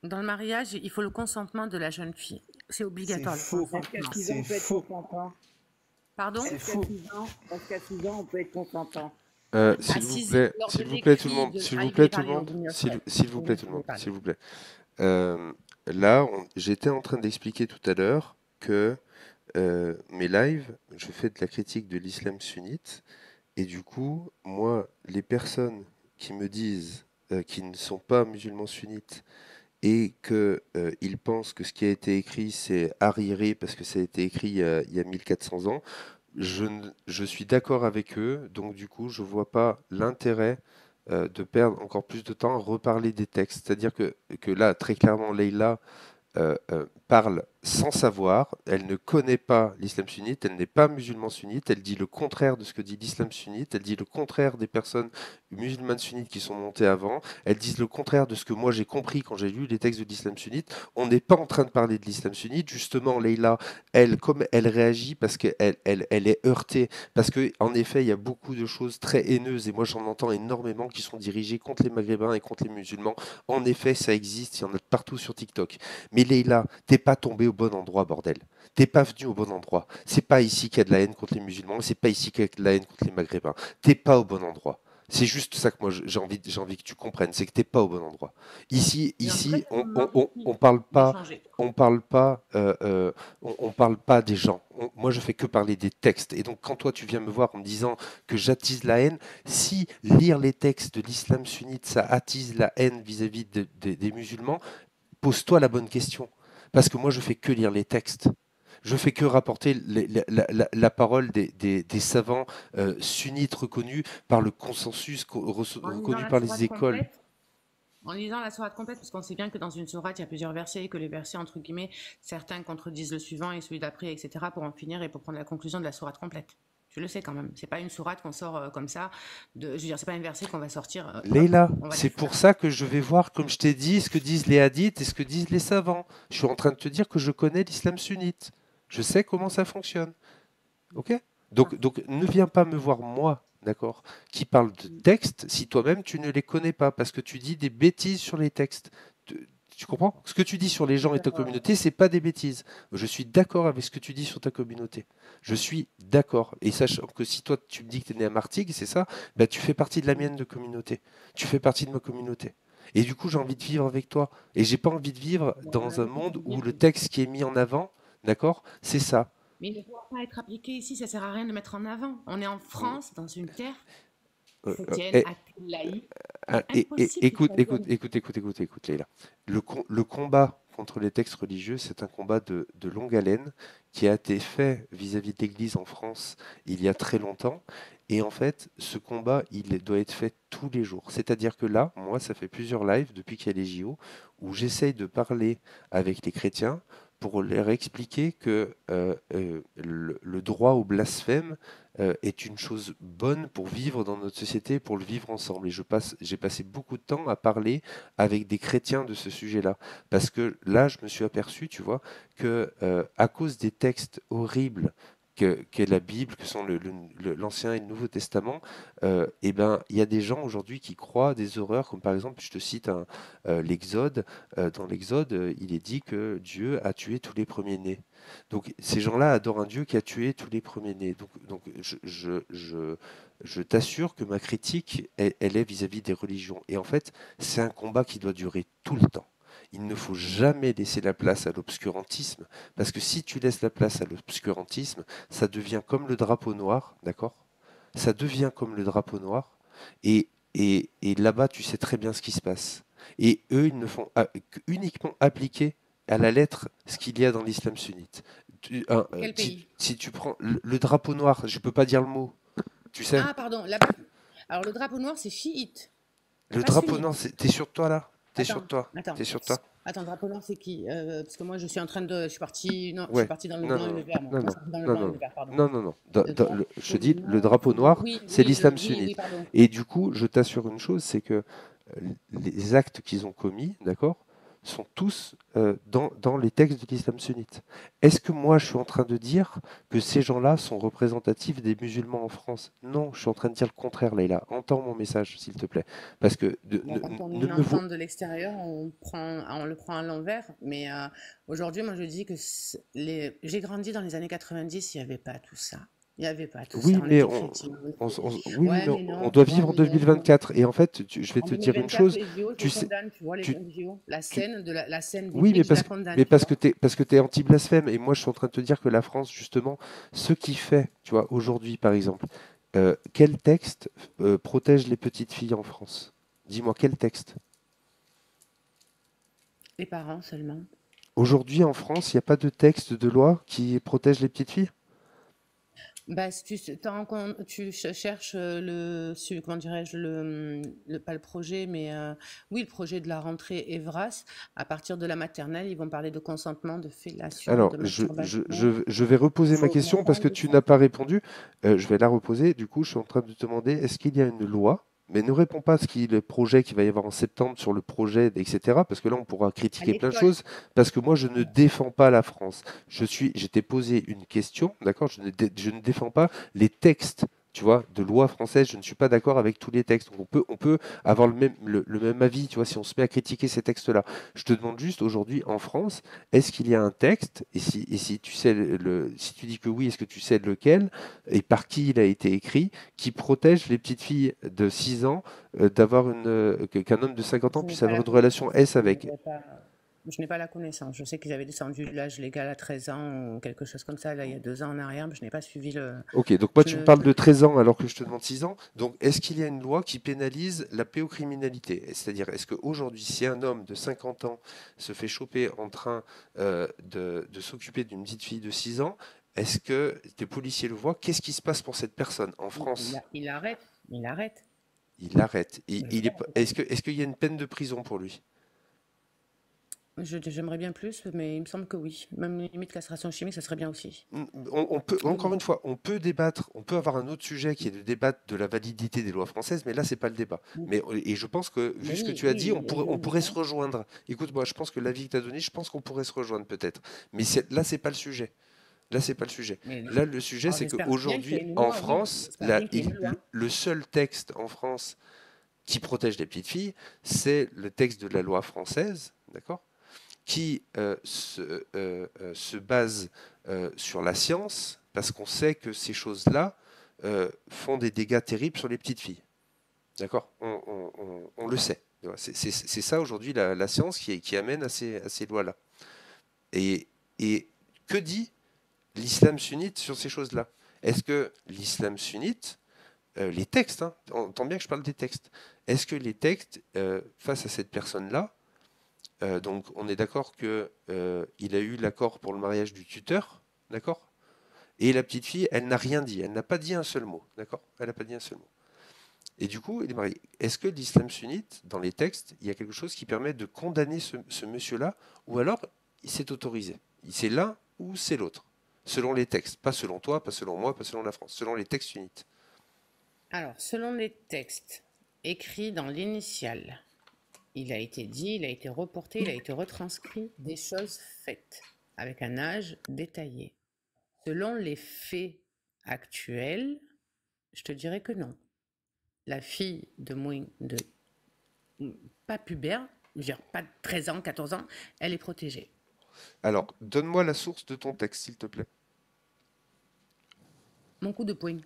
Dans le mariage, il faut le consentement de la jeune fille. C'est C'est obligatoire, le faux. Parce qu'à consentement. 6 ans, on C'est peut être faux. consentant. Pardon? C'est Parce qu'à faux. 6 ans, on peut être consentant. À 6 ans, lors S'il de vous plaît tout le l'écrit monde, de... s'il Ah, vous il plaît voulait tout le parler en monde, 2009, s'il vous plaît tout le monde, s'il vous plaît. Là, j'étais en train d'expliquer tout à l'heure que mes lives, je fais de la critique de l'islam sunnite, et du coup, moi, les personnes qui me disent qu'ils ne sont pas musulmans sunnites et qu'ils pensent que ce qui a été écrit, c'est arriéré parce que ça a été écrit il y a 1400 ans, je suis d'accord avec eux, donc du coup, je vois pas l'intérêt de perdre encore plus de temps à reparler des textes. C'est-à-dire que là, très clairement, Leïla parle sans savoir, elle ne connaît pas l'islam sunnite, elle n'est pas musulmane sunnite, elle dit le contraire de ce que dit l'islam sunnite, elle dit le contraire des personnes musulmanes sunnites qui sont montées avant, elles disent le contraire de ce que moi j'ai compris quand j'ai lu les textes de l'islam sunnite. On n'est pas en train de parler de l'islam sunnite, justement Leïla, elle, comme elle réagit parce qu'elle est heurtée, parce qu'en effet il y a beaucoup de choses très haineuses, et moi j'en entends énormément qui sont dirigées contre les maghrébins et contre les musulmans. En effet ça existe, il y en a partout sur TikTok. Mais Leïla, t'es pas tombé au bon endroit, bordel. T'es pas venu au bon endroit. C'est pas ici qu'il y a de la haine contre les musulmans, c'est pas ici qu'il y a de la haine contre les maghrébins. T'es pas au bon endroit. C'est juste ça que moi j'ai envie que tu comprennes, c'est que t'es pas au bon endroit. Ici, on parle pas, on parle pas des gens. Moi, je fais que parler des textes. Et donc, quand toi, tu viens me voir en me disant que j'attise la haine, si lire les textes de l'islam sunnite, ça attise la haine vis-à-vis des musulmans, pose-toi la bonne question. Parce que moi, je fais que lire les textes. Je fais que rapporter la parole des savants sunnites reconnus par le consensus, reconnus par les écoles. En lisant la sourate complète, parce qu'on sait bien que dans une sourate, il y a plusieurs versets, et que les versets, entre guillemets, certains contredisent le suivant et celui d'après, etc., pour en finir et pour prendre la conclusion de la sourate complète. Tu le sais quand même. C'est pas une sourate qu'on sort comme ça. Je veux dire, c'est pas un verset qu'on va sortir. Leïla, c'est pour ça que je vais voir, comme je t'ai dit, ce que disent les hadiths et ce que disent les savants. Je suis en train de te dire que je connais l'islam sunnite. Je sais comment ça fonctionne. Ok? Donc, ne viens pas me voir, moi, d'accord, qui parle de textes, si toi-même tu ne les connais pas, parce que tu dis des bêtises sur les textes. Tu comprends? Ce que tu dis sur les gens et ta communauté, c'est pas des bêtises. Je suis d'accord avec ce que tu dis sur ta communauté. Je suis d'accord. Et sache que si toi tu me dis que tu es né à Martigues, c'est ça, bah, tu fais partie de la mienne de communauté. Tu fais partie de ma communauté. Et du coup, j'ai envie de vivre avec toi. Et j'ai pas envie de vivre dans un monde où le texte qui est mis en avant, d'accord, c'est ça. Mais il ne pourra pas être appliqué ici, ça sert à rien de le mettre en avant. On est en France, dans une terre chrétienne, laïque. Écoute, Leïla. Le combat contre les textes religieux, c'est un combat de longue haleine qui a été fait vis-à-vis de l'Église en France il y a très longtemps. Et en fait, ce combat, il doit être fait tous les jours. C'est-à-dire que là, moi, ça fait plusieurs lives depuis qu'il y a les JO où j'essaye de parler avec les chrétiens pour leur expliquer que le droit au blasphème est une chose bonne pour vivre dans notre société, pour le vivre ensemble. Et j'ai passé beaucoup de temps à parler avec des chrétiens de ce sujet-là. Parce que là, je me suis aperçu, tu vois, que à cause des textes horribles qu'est la Bible, que sont l'Ancien et le Nouveau Testament, eh ben, il y a des gens aujourd'hui qui croient à des horreurs, comme par exemple, je te cite l'Exode. Dans l'Exode, il est dit que Dieu a tué tous les premiers-nés. Donc ces gens-là adorent un Dieu qui a tué tous les premiers-nés. Donc je t'assure que ma critique, elle est vis-à-vis des religions. Et en fait, c'est un combat qui doit durer tout le temps. Il ne faut jamais laisser la place à l'obscurantisme, parce que si tu laisses la place à l'obscurantisme, ça devient comme le drapeau noir, d'accord? Ça devient comme le drapeau noir, et là-bas, tu sais très bien ce qui se passe. Et eux, ils ne font uniquement appliquer à la lettre ce qu'il y a dans l'islam sunnite. Quel pays? Si tu prends le drapeau noir, je peux pas dire le mot, tu sais. Ah, pardon, là-bas. Alors, le drapeau noir, c'est chiite, Le pas drapeau sunnite. noir, t'es sur toi là? T'es sur Attends, toi? attends. T'es sur toi? Attends, drapeau noir, c'est qui? Parce que moi, je suis en train de. Je suis parti. Non, je suis Ouais. parti dans le Non, blanc et non, le vert. Moi, non, Moi, je non, suis parti dans le non, blanc et non, le vert, pardon. non, non, non. Le Je dis, le noir. drapeau noir, Oui, c'est oui, l'islam oui, sunnite. oui, pardon. Et du coup, je t'assure une chose, c'est que les actes qu'ils ont commis, d'accord, sont tous dans les textes de l'islam sunnite. Est-ce que moi, je suis en train de dire que ces gens-là sont représentatifs des musulmans en France? Non, je suis en train de dire le contraire, Leïla. Entends mon message, s'il te plaît. Parce que Bon, quand on ne me entend de l'extérieur, on le prend à l'envers. Mais aujourd'hui, moi, je dis que j'ai grandi dans les années 90, il n'y avait pas tout ça. Il n'y avait pas tout ça. Oui, On mais était chrétiens. oui, Ouais, mais mais on non, doit tu vois, vivre en mais non. 2024. Et en fait, je vais En te dire une 2024, chose. les JO, je Tu les sais, condamne, tu vois, les tu, JO. La tu- scène, la scène oui, biblique, je la condamne, mais tu parce vois. que t'es anti-blasphème. Et moi, je suis en train de te dire que la France, justement, ce qui fait, tu vois, aujourd'hui, par exemple, quel texte protège les petites filles en France? Dis-moi, quel texte? Les parents seulement. Aujourd'hui, en France, il n'y a pas de texte de loi qui protège les petites filles? Bah, si tu cherches comment dirais-je, pas le projet, mais oui, le projet de la rentrée Evras. À partir de la maternelle, ils vont parler de consentement, de fellation, Alors, de masturbation. je vais reposer ma On en question parce que parle de tu ça. n'as pas répondu. Je vais la reposer. Du coup, je suis en train de te demander, est-ce qu'il y a une loi? Mais ne réponds pas à le projet qu'il va y avoir en septembre sur le projet, etc. Parce que là, on pourra À critiquer plein de l'école. choses. Parce que moi, je ne défends pas la France. Je t'ai posé une question, d'accord? Je ne défends pas les textes. Tu vois, de loi française, je ne suis pas d'accord avec tous les textes. Donc on peut avoir le même avis, tu vois, si on se met à critiquer ces textes-là. Je te demande juste aujourd'hui en France, est-ce qu'il y a un texte, et si tu sais si tu dis que oui, est-ce que tu sais lequel, et par qui il a été écrit, qui protège les petites filles de 6 ans qu'un homme de 50 ans Je n'ai puisse pas avoir la une relation connaissance. S avec? Je n'ai pas la connaissance. Je sais qu'ils avaient descendu l'âge légal à 13 ans ou quelque chose comme ça, là, il y a 2 ans en arrière, mais je n'ai pas suivi le. Ok, donc moi Je tu me ne. parles de 13 ans alors que je te demande 6 ans. Donc est-ce qu'il y a une loi qui pénalise la pédocriminalité? C'est-à-dire, est-ce qu'aujourd'hui, si un homme de 50 ans se fait choper en train de s'occuper d'une petite fille de 6 ans, est-ce que des policiers le voient? Qu'est-ce qui se passe pour cette personne en France? Il arrête. Il arrête. Il l'arrête. J'espère, en tout cas. Est-ce qu'il y a une peine de prison pour lui? J'aimerais bien plus, mais il me semble que oui. Même limite castration chimique, ça serait bien aussi. On peut, encore une fois, on peut débattre, on peut avoir un autre sujet qui est de débattre de la validité des lois françaises, mais là, c'est pas le débat. Et je pense que, vu Mais ce que oui, tu as dit, oui, on pourrait se rejoindre. Écoute-moi, je pense que l'avis que tu as donné, je pense qu'on pourrait se rejoindre peut-être. Mais là, c'est pas le sujet. Là, c'est pas le sujet. Là, le sujet, alors c'est j'espère bien qu'il y qu'aujourd'hui, a une en loi, oui. France, J'espère bien qu'il y a une loi. le seul texte en France qui protège les petites filles, c'est le texte de la loi française, d'accord? Qui se base sur la science, parce qu'on sait que ces choses-là font des dégâts terribles sur les petites filles. D'accord? On le sait. C'est ça aujourd'hui la science qui amène à ces lois-là. Et que dit l'islam sunnite sur ces choses-là? Est-ce que l'islam sunnite, les textes, hein, entends bien que je parle des textes, est-ce que les textes, face à cette personne-là, donc on est d'accord que il a eu l'accord pour le mariage du tuteur, d'accord? Et la petite fille, elle n'a rien dit, elle n'a pas dit un seul mot, d'accord? Elle n'a pas dit un seul mot. Et du coup, il est marié. Est-ce que l'islam sunnite, dans les textes, il y a quelque chose qui permet de condamner ce monsieur-là, ou alors c'est autorisé? C'est l'un ou c'est l'autre, selon les textes, pas selon toi, pas selon moi, pas selon la France, selon les textes sunnites. Alors, selon les textes écrits dans l'initiale, il a été dit, il a été reporté, il a été retranscrit des choses faites, avec un âge détaillé. Selon les faits actuels, je te dirais que non. La fille de moins de... pas pubère, je veux dire pas de 13 ans, 14 ans, elle est protégée. Alors, donne-moi la source de ton texte, s'il te plaît. Mon coup de poing.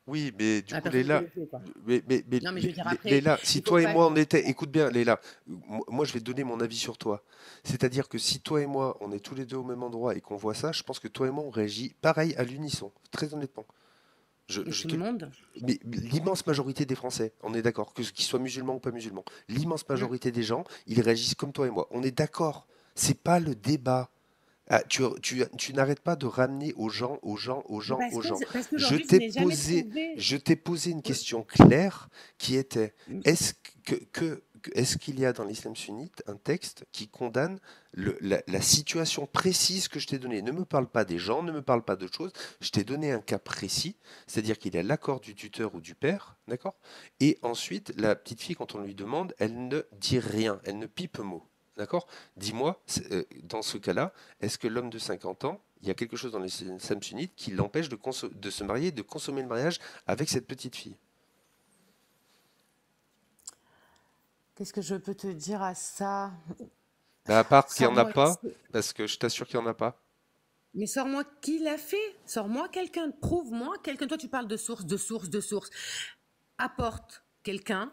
Oui, mais du La coup, personne qui Léla, le fait, quoi. mais Non, mais je veux dire, après, Léla, si il faut toi et pas... moi on était, écoute bien, Léla, moi je vais te donner mon avis sur toi. C'est-à-dire que si toi et moi on est tous les deux au même endroit et qu'on voit ça, je pense que toi et moi on réagit pareil à l'unisson, très honnêtement. Mais Je tout te- le monde. Mais l'immense majorité des Français, on est d'accord, qu'ils soient musulmans ou pas musulmans, l'immense Mm. majorité des gens, ils réagissent comme toi et moi. On est d'accord. C'est pas le débat. Ah, tu n'arrêtes pas de ramener aux gens, aux gens, aux Mais gens, aux gens. parce Je qu'aujourd'hui, je t'ai n'ai jamais posé, trouvé. je t'ai posé une Oui. question claire qui était, Mm. est-ce est-ce qu'il y a dans l'islam sunnite un texte qui condamne la situation précise que je t'ai donnée? Ne me parle pas des gens, ne me parle pas d'autre chose. Je t'ai donné un cas précis, c'est-à-dire qu'il y a l'accord du tuteur ou du père, d'accord? Et ensuite, la petite fille, quand on lui demande, elle ne dit rien, elle ne pipe mot. D'accord? Dis-moi, dans ce cas-là, est-ce que l'homme de 50 ans, il y a quelque chose dans l'islam sunnite qui l'empêche de se marier, de consommer le mariage avec cette petite fille? Qu'est-ce que je peux te dire à ça? Bah, à part qu'il n'y en a Sors-moi. pas, parce que je t'assure qu'il n'y en a pas. Mais sors-moi qui l'a fait. Sors-moi quelqu'un. Prouve-moi quelqu'un. Toi, tu parles de source, de source, de source. Apporte quelqu'un,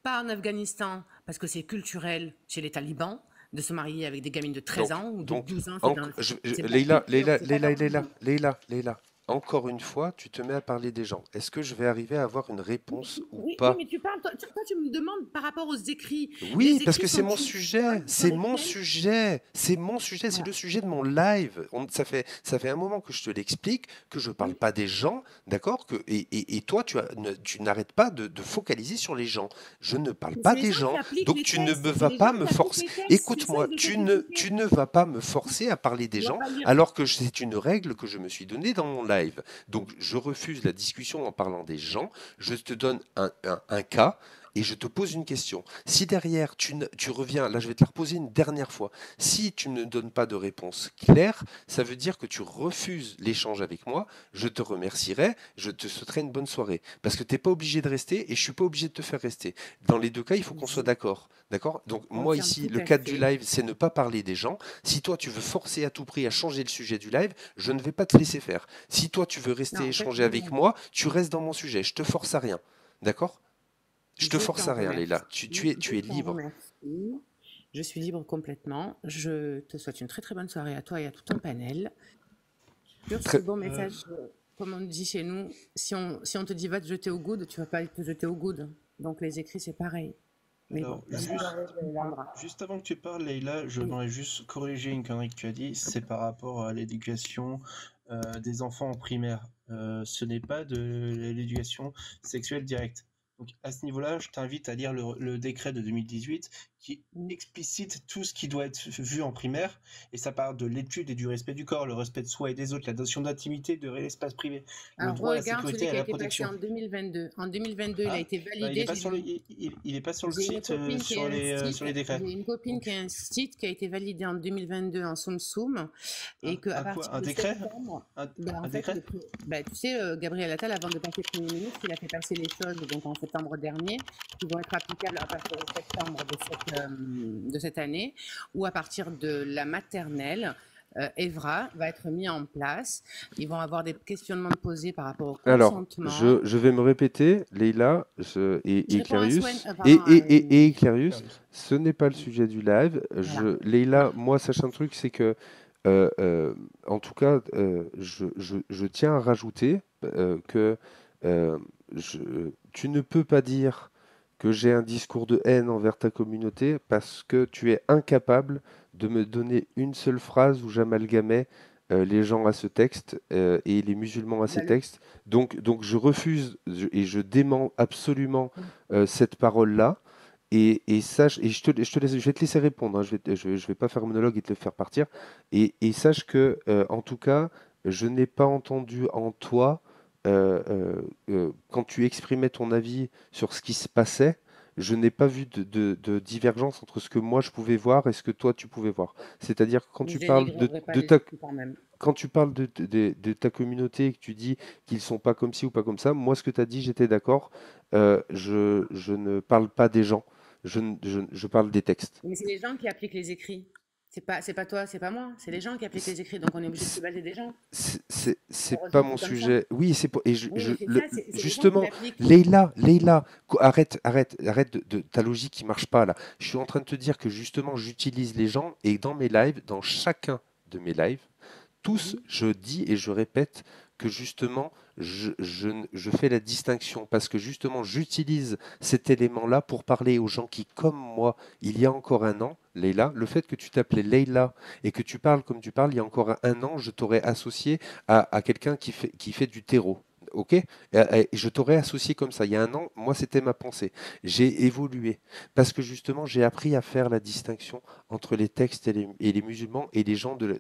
pas en Afghanistan, parce que c'est culturel chez les talibans, de se marier avec des gamines de 13 ans ou de Donc, 12 ans. C'est de la Leïla, culture, c'est pas dans le monde. Leïla, encore une fois, tu te mets à parler des gens. Est-ce que je vais arriver à avoir une réponse ou Oui, pas? mais tu parles, toi, tu me demandes par rapport aux écrits. Oui, Les parce que écrits c'est sont mon une sujet, colonne c'est sur mon lesquelles. sujet, c'est mon sujet, c'est Voilà. le sujet de mon live. Ça fait un moment que je te l'explique, que je parle Oui. pas des gens, d'accord? Et toi, tu n'arrêtes pas de focaliser sur les gens. Je ne parle Mais pas c'est les des gens qui gens, appliquent donc les tu ne textes. me C'est vas les pas gens me qui appliquent forcer. les textes. Écoute-moi, J'essaye de t'expliquer. tu ne vas pas me forcer à parler des Tu dois gens, pas lire. alors que c'est une règle que je me suis donnée dans mon live. Donc je refuse la discussion en parlant des gens. Je te donne un cas. Et je te pose une question. Si derrière tu reviens, là je vais te la reposer une dernière fois, si tu ne donnes pas de réponse claire, ça veut dire que tu refuses l'échange avec moi, je te remercierai, je te souhaiterai une bonne soirée. Parce que tu n'es pas obligé de rester et je ne suis pas obligé de te faire rester. Dans les deux cas, il faut qu'on soit Je d'accord. D'accord? Donc moi confirme ici, tout le à cadre du fait. live, c'est ne pas parler des gens. Si toi tu veux forcer à tout prix à changer le sujet du live, je ne vais pas te laisser faire. Si toi tu veux rester Non, en fait, échanger avec moi, tu restes dans mon sujet. Je te force à rien. D'accord? Je te je force t'en à rien, Leïla. remercie. Tu es Je t'en libre. remercie. Je suis libre complètement. Je te souhaite une très très bonne soirée à toi et à tout ton panel. Sur ce Très... beau message, comme on dit chez nous, si on te dit va te jeter au good, tu vas pas te jeter au good. Donc les écrits, c'est pareil. Mais Alors, bon, juste avant que tu parles, Leïla, je Oui. voudrais juste corriger une connerie que tu as dit. C'est par rapport à l'éducation des enfants en primaire. Ce n'est pas de l'éducation sexuelle directe. Donc à ce niveau-là, je t'invite à lire le décret de 2018 qui explicite tout ce qui doit être vu en primaire. Et ça parle de l'étude et du respect du corps, le respect de soi et des autres, la notion d'intimité, de l'espace privé, le Alors droit à la regarde celui sécurité et qui à a la été passé protection. en 2022. En 2022, il a Ah, été bah, il validé. est pas sur le, il est pas sur le J'ai une site, copine qui a un sur les site, décrets. j'ai une copine Donc, qui a un site qui a été validé en 2022 en Soum Soum et qu'à partir un de décret? septembre, en Un fait, décret? tu sais, Gabriel Attal, avant de passer Premier ministre, il a fait passer les choses donc en septembre dernier, qui vont être applicables à partir de septembre de cette année, ou à partir de la maternelle. Evra va être mis en place. Ils vont avoir des questionnements posés par rapport au Alors, consentement. je vais me répéter, Leïla Je et réponds à Clarius, pardon, et Clarius, ce n'est pas le sujet du live. voilà. Leïla, moi, sache un truc, c'est que, en tout cas, je tiens à rajouter que tu ne peux pas dire que j'ai un discours de haine envers ta communauté parce que tu es incapable de me donner une seule phrase où j'amalgamais les gens à ce texte et les musulmans à ces Bah, textes. Donc je refuse et je dément absolument cette parole-là. Et sache, et je vais te laisser répondre, hein, je vais pas faire un monologue et te le faire partir. Et sache que, en tout cas, je n'ai pas entendu en toi, quand tu exprimais ton avis sur ce qui se passait, je n'ai pas vu de divergence entre ce que moi je pouvais voir et ce que toi tu pouvais voir. C'est-à-dire que quand Je tu parles dénigrerai pas de les ta, écrits quand même. quand tu parles de ta communauté et que tu dis qu'ils sont pas comme ci ou pas comme ça, moi ce que tu as dit, j'étais d'accord. Je ne parle pas des gens, je parle des textes. Mais c'est les gens qui appliquent les écrits. C'est pas toi, c'est pas moi. C'est les gens qui appliquent les écrits. Donc on est obligé de se baser des gens. C'est pas Heureusement, mon c'est comme ça. sujet. Oui, c'est et Oui, mais c'est ça, c'est les gens qui justement, l'appliquent. Leïla, arrête de ta logique qui marche pas là. Je suis en train de te dire que justement, j'utilise les gens et dans mes lives, dans chacun de mes lives, tous, je dis et je répète que justement je fais la distinction parce que justement j'utilise cet élément-là pour parler aux gens qui, comme moi, il y a encore un an, Leïla, le fait que tu t'appelais Leïla et que tu parles comme tu parles, il y a encore un an, je t'aurais associé à quelqu'un qui fait du terreau. Ok? Je t'aurais associé comme ça. Il y a un an, moi, c'était ma pensée. J'ai évolué parce que justement, j'ai appris à faire la distinction entre les textes et les musulmans et les gens de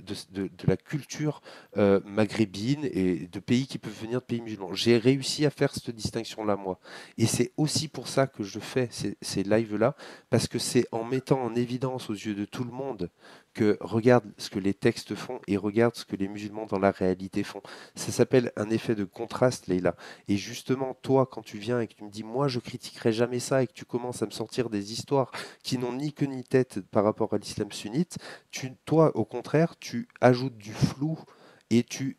la culture maghrébine et de pays qui peuvent venir de pays musulmans. J'ai réussi à faire cette distinction-là, moi. Et c'est aussi pour ça que je fais ces lives-là, parce que c'est en mettant en évidence aux yeux de tout le monde que regarde ce que les textes font et regarde ce que les musulmans dans la réalité font. Ça s'appelle un effet de contraste, Leïla. Et justement, toi, quand tu viens et que tu me dis, moi, je critiquerai jamais ça, et que tu commences à me sortir des histoires qui n'ont ni queue ni tête par rapport à l'islam sunnite, toi, au contraire, tu ajoutes du flou et tu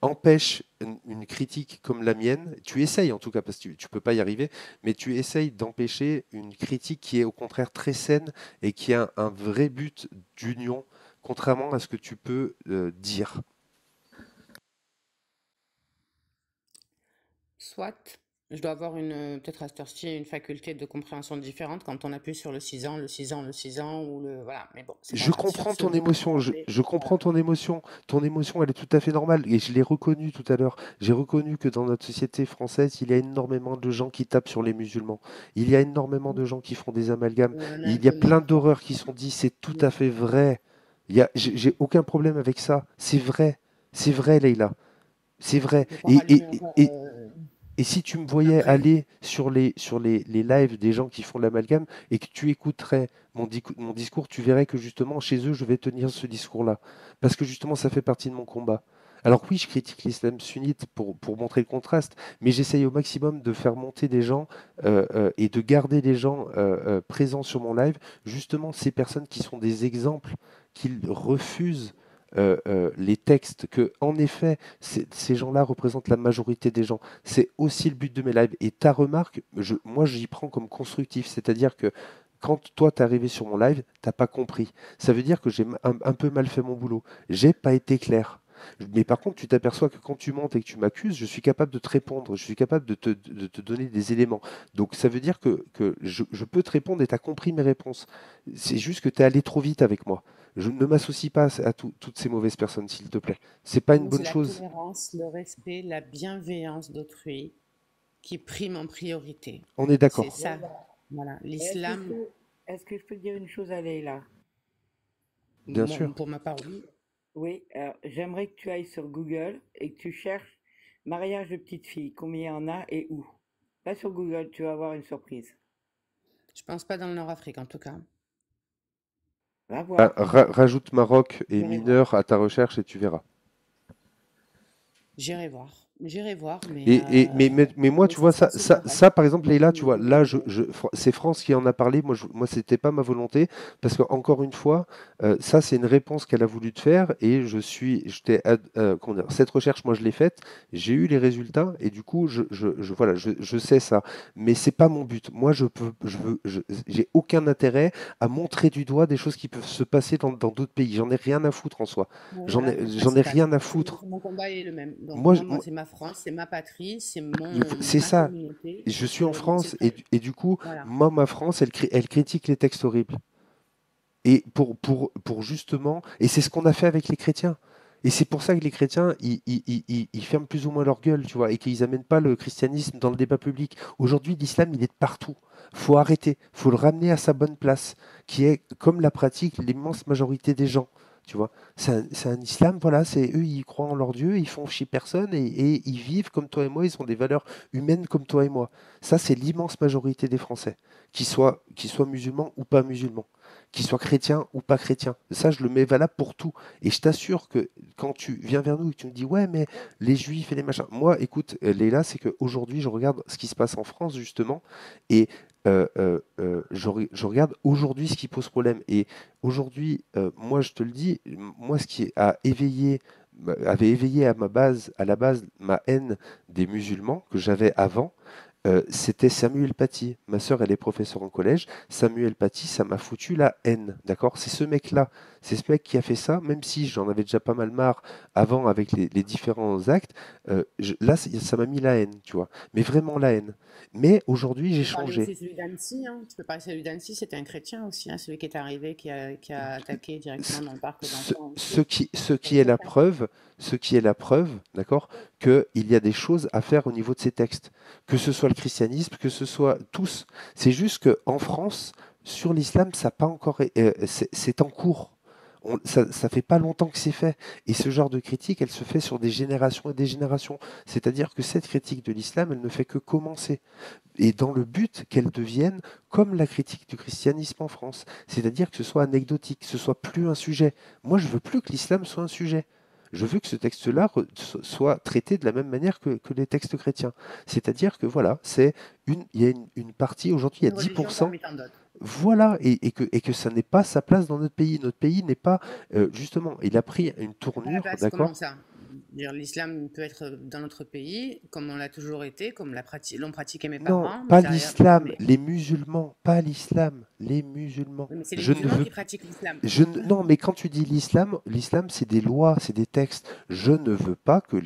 empêches une critique comme la mienne. Tu essayes en tout cas, parce que tu peux pas y arriver, mais tu essayes d'empêcher une critique qui est au contraire très saine et qui a un vrai but d'union, contrairement à ce que tu peux dire. Soit, je dois avoir peut-être à cette heure-ci, une faculté de compréhension différente quand on appuie sur le 6 ans, le 6 ans, le 6 ans, ou le... Voilà, mais bon, c'est pas Je grave. Sur comprends ce, ton vous émotion, m'entendez. je comprends ton émotion. Ton émotion, elle est tout à fait normale. Et je l'ai reconnu tout à l'heure. J'ai reconnu que dans notre société française, il y a énormément de gens qui tapent sur les musulmans. Il y a énormément de gens qui font des amalgames. On a un Il y a peu plein marre. d'horreurs qui sont dites. C'est tout à fait vrai. J'ai aucun problème avec ça. C'est vrai. C'est vrai, Leïla. C'est vrai. Je vais pas rallumer encore Et si tu me voyais après. aller sur les lives des gens qui font de l'amalgame et que tu écouterais mon discours, tu verrais que justement, chez eux, je vais tenir ce discours-là. Parce que justement, ça fait partie de mon combat. Alors oui, je critique l'islam sunnite pour montrer le contraste, mais j'essaye au maximum de faire monter des gens et de garder les gens présents sur mon live, justement ces personnes qui sont des exemples, qui refusent les textes, que en effet, ces gens-là représentent la majorité des gens. C'est aussi le but de mes lives. Et ta remarque, moi, j'y prends comme constructif. C'est-à-dire que quand toi, t'es arrivé sur mon live, t'as pas compris. Ça veut dire que j'ai un peu mal fait mon boulot. J'ai pas été clair. Mais par contre, tu t'aperçois que quand tu montes et que tu m'accuses, je suis capable de te répondre, je suis capable de te donner des éléments. Donc ça veut dire que je peux te répondre et tu as compris mes réponses. C'est juste que tu es allé trop vite avec moi. Je ne m'associe pas à toutes ces mauvaises personnes, s'il te plaît. C'est pas une Moi, c'est bonne la chose. tolérance, le respect, la bienveillance d'autrui qui prime en priorité. On est C'est d'accord. ça. Voilà. Est-ce que, L'islam, est-ce que je peux dire une chose à Leïla? Bien sûr. pour ma part, oui. Oui, alors j'aimerais que tu ailles sur Google et que tu cherches mariage de petite fille, combien il y en a et où. Pas sur Google, tu vas avoir une surprise. Je pense pas dans le Nord-Afrique, en tout cas. Va voir. Rajoute Maroc et J'irai voir. mineurs à ta recherche et tu verras. J'irai voir. J'irai voir, mais Mais moi, mais tu ça vois, sera ça, sous ça, contrôle. ça, par exemple, Leïla, tu vois, là, c'est France qui en a parlé. Moi, c'était pas ma volonté, parce que encore une fois, ça, c'est une réponse qu'elle a voulu te faire, et comment dire, cette recherche, moi, je l'ai faite, j'ai eu les résultats, et du coup, voilà, je sais ça, mais c'est pas mon but. Moi, j'ai aucun intérêt à montrer du doigt des choses qui peuvent se passer dans d'autres pays. J'en ai rien à foutre en soi. Bon, J'en voilà, ai, c'est j'en ai principal. rien à foutre. Mon combat est le même. Donc Moi, moi, c'est ma France, c'est ma patrie, c'est c'est ma ça. communauté. Je suis en Donc France c'est et du coup, voilà. moi, ma France, elle critique les textes horribles. Et pour justement, et c'est ce qu'on a fait avec les chrétiens. Et c'est pour ça que les chrétiens, ils ferment plus ou moins leur gueule, tu vois, et qu'ils n'amènent pas le christianisme dans le débat public. Aujourd'hui, l'islam, il est de partout. Faut arrêter, faut le ramener à sa bonne place, qui est comme la pratique l'immense majorité des gens. Tu vois, c'est un islam, voilà, c'est eux, ils croient en leur Dieu, ils font chier personne et ils vivent comme toi et moi, ils ont des valeurs humaines comme toi et moi. Ça, c'est l'immense majorité des Français, qu'ils soient musulmans ou pas musulmans, qu'ils soient chrétiens ou pas chrétiens. Ça, je le mets valable pour tout. Et je t'assure que quand tu viens vers nous et que tu me dis, ouais, mais les juifs et les machins. Moi, écoute, Léla, c'est qu'aujourd'hui, je regarde ce qui se passe en France, justement, et je regarde aujourd'hui ce qui pose problème. Et aujourd'hui, moi, je te le dis, moi, ce qui avait éveillé à la base ma haine des musulmans que j'avais avant, C'était Samuel Paty. Ma sœur, elle est professeure en collège. Samuel Paty, ça m'a foutu la haine, d'accord? C'est ce mec-là. C'est ce mec qui a fait ça, même si j'en avais déjà pas mal marre avant avec les différents actes. Là, ça m'a mis la haine, tu vois. Mais vraiment la haine. Mais aujourd'hui, j'ai Tu peux parler changé. aussi celui d'Annecy, hein. Tu peux parler celui d'Annecy, c'était un chrétien aussi, hein, celui qui est arrivé, qui a attaqué directement dans le parc d'enfants Ce aussi. qui, ce C'est qui un est la chrétien. preuve, ce qui est la preuve, d'accord, qu'il y a des choses à faire au niveau de ces textes, que ce soit le christianisme, que ce soit tous. C'est juste qu'en France, sur l'islam, ça n'a pas encore, c'est en cours. Ça fait pas longtemps que c'est fait. Et ce genre de critique, elle se fait sur des générations et des générations. C'est-à-dire que cette critique de l'islam, elle ne fait que commencer. Et dans le but qu'elle devienne comme la critique du christianisme en France. C'est-à-dire que ce soit anecdotique, que ce soit plus un sujet. Moi, je veux plus que l'islam soit un sujet. Je veux que ce texte-là soit traité de la même manière que les textes chrétiens. C'est-à-dire que voilà, il y a une partie, aujourd'hui, il y a Une religion 10%. parmi tant d'autres. Voilà, et que ça n'est pas sa place dans notre pays. Notre pays n'est pas, justement, il a pris une À la tournure, place, comment d'accord? ça? Dire, l'islam peut être dans notre pays, comme on l'a toujours été, comme l'ont pratiqué mes Non, parents, pas mes arrière, l'islam, mais, les musulmans, pas l'islam, les musulmans. oui, mais c'est les Je ne musulmans veux qui pratiquent l'islam. Non, mais quand tu dis l'islam, l'islam, c'est des lois, c'est des textes. Je ne veux pas que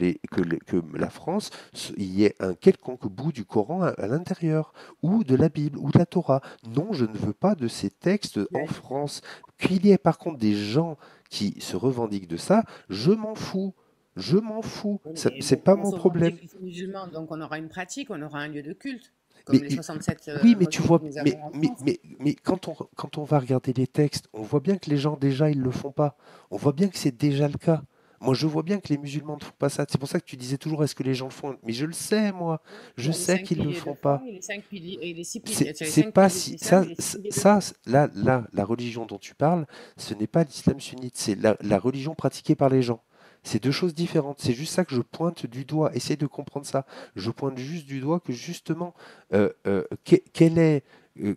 la France, il y ait un quelconque bout du Coran à l'intérieur, ou de la Bible, ou de la Torah. Non, je ne veux pas de ces textes en Ouais. France. Qu'il y ait par contre des gens qui se revendiquent de ça, je m'en fous. Je m'en fous. Oui, Ça- mais C'est bon, pas on mon se problème. revendique musulmans, donc on aura une pratique, on aura un lieu de culte, comme Mais les 67 oui, mais tu mosquées vois, que nous avons en France. mais quand on va regarder les textes, on voit bien que les gens déjà ils le font pas. On voit bien que c'est déjà le cas. Moi, je vois bien que les musulmans ne font pas ça. C'est pour ça que tu disais toujours est-ce que les gens le font? Mais je le sais, moi. Je Il y a les sais 5 qu'ils le piliers de font foi pas. et les 5 piliers et les 6 C'est piliers. C'est les c'est 5 pas piliers de si l'islam et les 6 piliers de ça, foi. là, la religion dont tu parles, ce n'est pas l'islam sunnite, c'est la religion pratiquée par les gens. C'est deux choses différentes. C'est juste ça que je pointe du doigt. Essaye de comprendre ça. Je pointe juste du doigt que justement,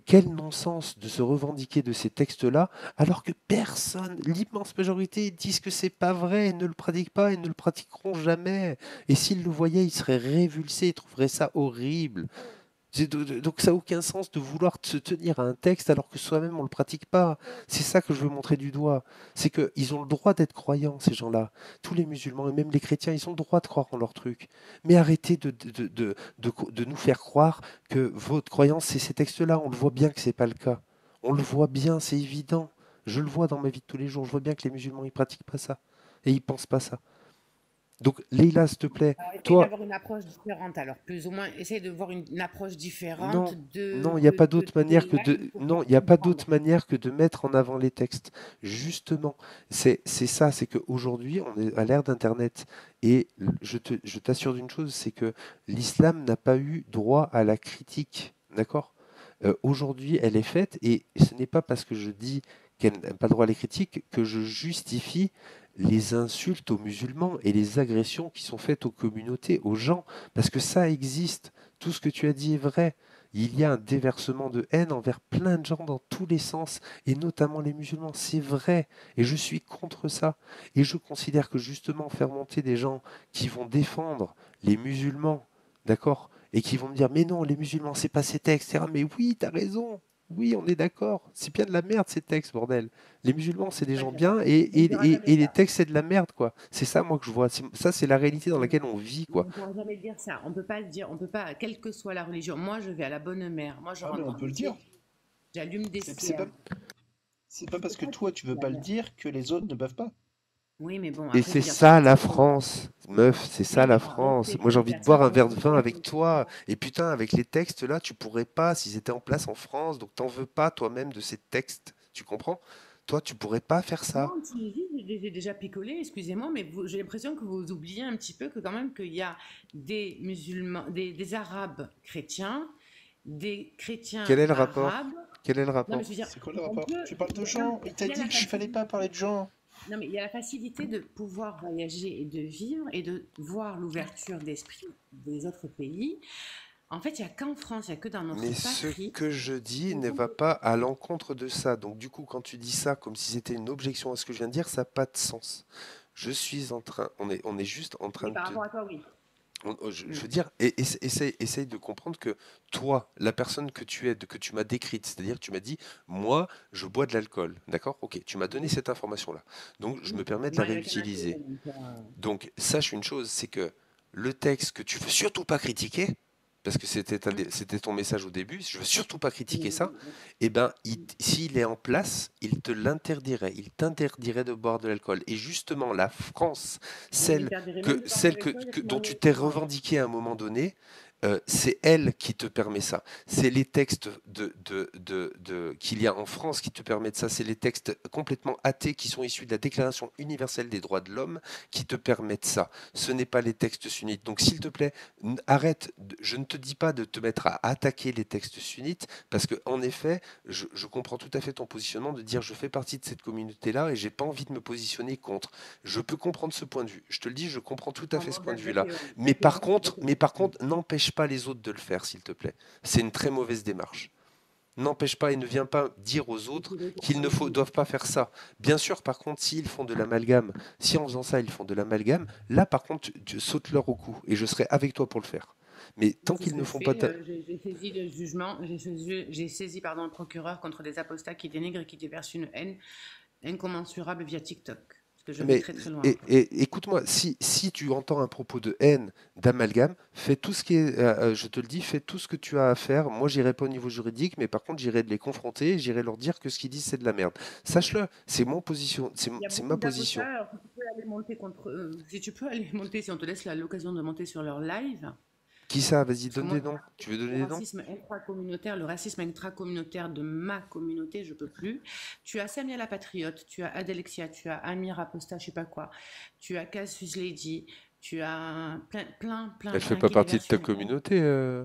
quel non-sens de se revendiquer de ces textes-là, alors que personne, l'immense majorité, disent que c'est pas vrai, et ne le pratiquent pas et ne le pratiqueront jamais. Et s'ils le voyaient, ils seraient révulsés, ils trouveraient ça horrible. Donc ça n'a aucun sens de vouloir se tenir à un texte alors que soi-même on ne le pratique pas. C'est ça que je veux montrer du doigt. C'est qu'ils ont le droit d'être croyants, ces gens-là. Tous les musulmans et même les chrétiens, ils ont le droit de croire en leur truc. Mais arrêtez de nous faire croire que votre croyance, c'est ces textes-là. On le voit bien que c'est pas le cas. On le voit bien, c'est évident. Je le vois dans ma vie de tous les jours. Je vois bien que les musulmans, ils pratiquent pas ça. Et ils pensent pas ça. Donc, Leïla, s'il te plaît, Alors, essaye toi, d'avoir une approche différente, alors plus ou moins, essaye de voir une approche différente non, non, il n'y a pas d'autre manière des que actes de, pour non, pouvoir il n'y a pas comprendre. d'autre manière que de mettre en avant les textes. Justement, c'est ça, c'est qu'aujourd'hui, on est à l'ère d'Internet. Et je t'assure d'une chose, c'est que l'islam n'a pas eu droit à la critique. D'accord? Aujourd'hui, elle est faite, et ce n'est pas parce que je dis qu'elle n'a pas le droit à la critique que je justifie les insultes aux musulmans et les agressions qui sont faites aux communautés, aux gens, parce que ça existe. Tout ce que tu as dit est vrai. Il y a un déversement de haine envers plein de gens dans tous les sens, et notamment les musulmans. C'est vrai, et je suis contre ça. Et je considère que justement faire monter des gens qui vont défendre les musulmans, d'accord, et qui vont me dire mais non, les musulmans, c'est pas ces textes, etc. Mais oui, t'as raison. Oui, on est d'accord. C'est bien de la merde ces textes, bordel. Les musulmans, c'est des Ça ne gens dira pas. bien, On ne dira jamais et les ça. textes, c'est de la merde, quoi. C'est ça, moi, que je vois. Ça, c'est la réalité dans Non, laquelle on vit, mais on quoi. ne pourra jamais dire ça. On ne peut pas le dire. On peut pas, quelle que soit la religion. Moi, je vais à la bonne mère. Moi, je Ah, mais rentre on dans peut le l'église, dire. j'allume des C'est pas, cierges. c'est pas parce que Pourquoi toi tu veux la pas le mère? dire que les autres ne peuvent pas. Oui, mais bon, Et après, je c'est veux dire, c'est ça la respecter. France, meuf, c'est ça Oui, mais la bon, France. respecter Moi, j'ai les envie de boire personnes un qui verre de vin considèrent que avec toi. Et putain, avec les textes, là, tu pourrais pas s'ils étaient en place en France. Donc, t'en veux pas toi-même de ces textes. Tu comprends? Toi, tu pourrais pas faire ça. non, si, si, j'ai déjà picolé, excusez-moi, mais j'ai l'impression que vous oubliez un petit peu que quand même qu'il y a des musulmans, des arabes chrétiens, des chrétiens Quel est le rapport? arabes. Quel est le Non, mais je rapport? veux dire, C'est quoi le on rapport? peut. Tu parles de Non, gens. Il t'a il y a dit la qu'il fallait pas facilité. parler de gens. Non, mais il y a la facilité de pouvoir voyager et de vivre et de voir l'ouverture d'esprit des autres pays. En fait, il n'y a qu'en France, il n'y a que dans notre Mais ce patrie. que je dis où ne on va peut- pas à l'encontre de ça. Donc, du coup, quand tu dis ça comme si c'était une objection à ce que je viens de dire, ça n'a pas de sens. Je suis en train, on est juste en train Mais de par te. rapport à toi, oui. Je veux dire, essaye de comprendre que toi, la personne que tu es, que tu m'as décrite, c'est-à-dire que tu m'as dit, moi, je bois de l'alcool, d'accord? Ok, tu m'as donné cette information-là. Donc, je me permets de la Bah, il y avait qu'un avis, réutiliser. donc, Donc, sache une chose, c'est que le texte que tu veux surtout pas critiquer, parce que c'était ton message au début, je veux surtout pas critiquer ça, eh ben, s'il est en place, il t'interdirait de boire de l'alcool. Et justement, la France, il celle m'interdirait même de parler celle avec toi, il a dont demandé tu au t'es courant. revendiqué à un moment donné, c'est elle qui te permet ça. C'est les textes qu'il y a en France qui te permettent ça. C'est les textes complètement athées qui sont issus de la Déclaration universelle des droits de l'homme qui te permettent ça. Ce n'est pas les textes sunnites. Donc, s'il te plaît, arrête. Je ne te dis pas de te mettre à attaquer les textes sunnites, parce que en effet, je comprends tout à fait ton positionnement de dire je fais partie de cette communauté-là et j'ai pas envie de me positionner contre. Je peux comprendre ce point de vue. Je te le dis, je comprends tout à fait ce point de vue-là. Mais par contre, n'empêche pas les autres de le faire, s'il te plaît. C'est une très mauvaise démarche. N'empêche pas et ne viens pas dire aux autres qu'ils ne doivent pas faire ça. Bien sûr, par contre, s'ils font de l'amalgame, si en faisant ça, ils font de l'amalgame, là, par contre, saute-leur au cou et je serai avec toi pour le faire. Mais tant C'est ce qu'ils que ne je font fais. pas ta... J'ai saisi le jugement, j'ai saisi pardon, le procureur contre des apostats qui dénigrent et qui déversent une haine incommensurable via TikTok. Parce que je vais Mais très très loin. écoute-moi, si tu entends un propos de haine, d'amalgame, fais tout ce qui est, je te le dis, fais tout ce que tu as à faire. Moi, j'irai pas au niveau juridique, mais par contre, j'irai les confronter, j'irai leur dire que ce qu'ils disent, c'est de la merde. Sache-le, c'est mon position, Il y a c'est beaucoup ma position. d'apostats, alors si tu peux aller monter contre si tu peux aller monter, si on te laisse l'occasion de monter sur leur live. Qui ça? Vas-y, Parce que donne moi, des noms. Tu veux donner des noms? le racisme intracommunautaire de ma communauté, je peux plus. Tu as Samia la Patriote, tu as Adelexia, tu as Amir Aposta, je sais pas quoi, tu as Cassius Lady, tu as Elle fait plein pas qui partie de déversent ta une haine. communauté,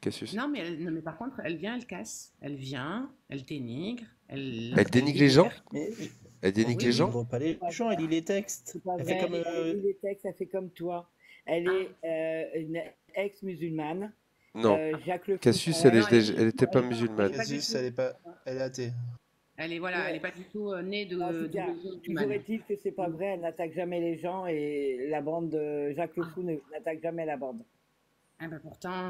Cassius. Non, mais par contre, elle vient, elle casse. Elle vient, elle dénigre, Elle dénigre les gens? Mais Elle dénigre Oui, les elle gens? dénigre pas les gens, elle lit les textes. C'est pas Elle fait vrai, comme. elle lit les textes, elle fait comme toi. Elle est une ex-musulmane. Non. Jacques Le Fou, Cassius, pareil. non, elle était pas elle est musulmane. pas du Casus, tout. elle est athée. Elle est voilà, elle est Ouais. pas du tout née de En tout cas, religion toujours musulmane. est-il que c'est pas vrai, elle n'attaque jamais les gens et la bande de Jacques Le Fou n'attaque jamais la bande. Ah bah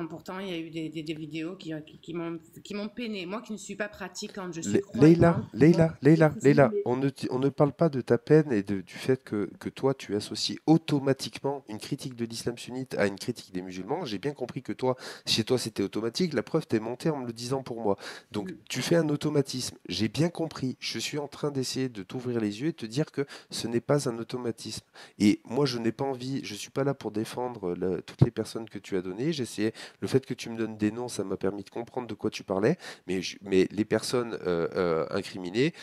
pourtant, il y a eu des vidéos qui m'ont peiné. Moi qui ne suis pas pratiquante, je suis croyante. Leïla, on ne parle pas de ta peine et du fait que toi, tu associes automatiquement une critique de l'islam sunnite à une critique des musulmans. J'ai bien compris que toi, chez toi, c'était automatique. La preuve, t'es montée en me le disant pour moi. Donc, tu fais un automatisme. J'ai bien compris. Je suis en train d'essayer de t'ouvrir les yeux et de te dire que ce n'est pas un automatisme. Et moi, je n'ai pas envie, je suis pas là pour défendre toutes les personnes que tu as données. J'essayais, le fait que tu me donnes des noms, ça m'a permis de comprendre de quoi tu parlais. Mais les personnes incriminées,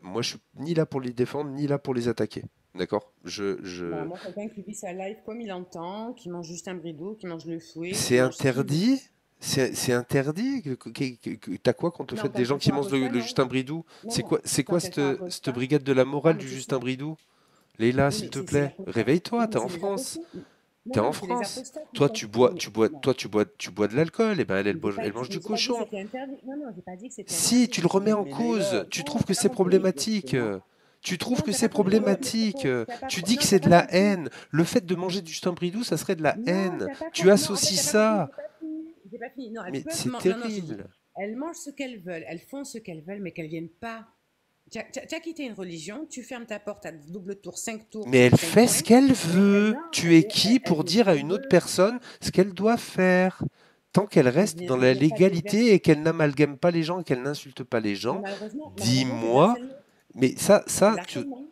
moi, je suis ni là pour les défendre, ni là pour les attaquer. D'accord? Bah, moi, quelqu'un qui vit sa life comme il entend, qui mange juste un bridou, qui mange le fouet, qui C'est mange ce qu'il veut. interdit? C'est interdit? T'as quoi contre le Non, fait quand des gens ils qui sont mangent apostats, le non. Justin Bridou? Non, C'est non. quoi Quand elles sont cette apostats, brigade de la morale mais du c'est Justin ça. Bridou? Leïla, Oui, s'il mais te c'est plaît, les apostats. réveille-toi, Oui, t'es mais en c'est les France. apostats. T'es Non, en non, c'est les France. apostats qui Toi, sont. tu bois de l'alcool, et ben elle mange du J'ai pas dit que cochon. c'était interdit. Non, j'ai pas dit que c'était Si, interdit. tu le remets en Mais cause, Leïla, tu Non, trouves que t'as c'est pas compris. problématique. Tu trouves Non, que t'as c'est pas compris. Reprends mes problématique. propos. Tu dis que Non, c'est t'as de pas la compris. haine. Le fait de manger du Justin Bridou, ça serait de la Non, haine. t'as pas Tu compris. Non, en fait, associes t'as pas compris. ça. J'ai pas fini. Non, elles Mais peuvent c'est manger. Non, je te dis. terrible. Elles mangent ce qu'elles veulent. Elles font ce qu'elles veulent, mais qu'elles viennent pas. Tu as quitté une religion, tu fermes ta porte à double tour, 5 tours, Mais elle 5 fait ce points. qu'elle Mais veut. non, Tu es elle qui pour fait ce dire à qu'elle une autre veut. personne ce qu'elle doit faire? Tant qu'elle reste dans On la vient pas de légalité et qu'elle n'amalgame pas les gens et qu'elle n'insulte pas les Mais gens, malheureusement, c'est de dis-moi. harcèlement. Mais C'est de tu, harcèlement.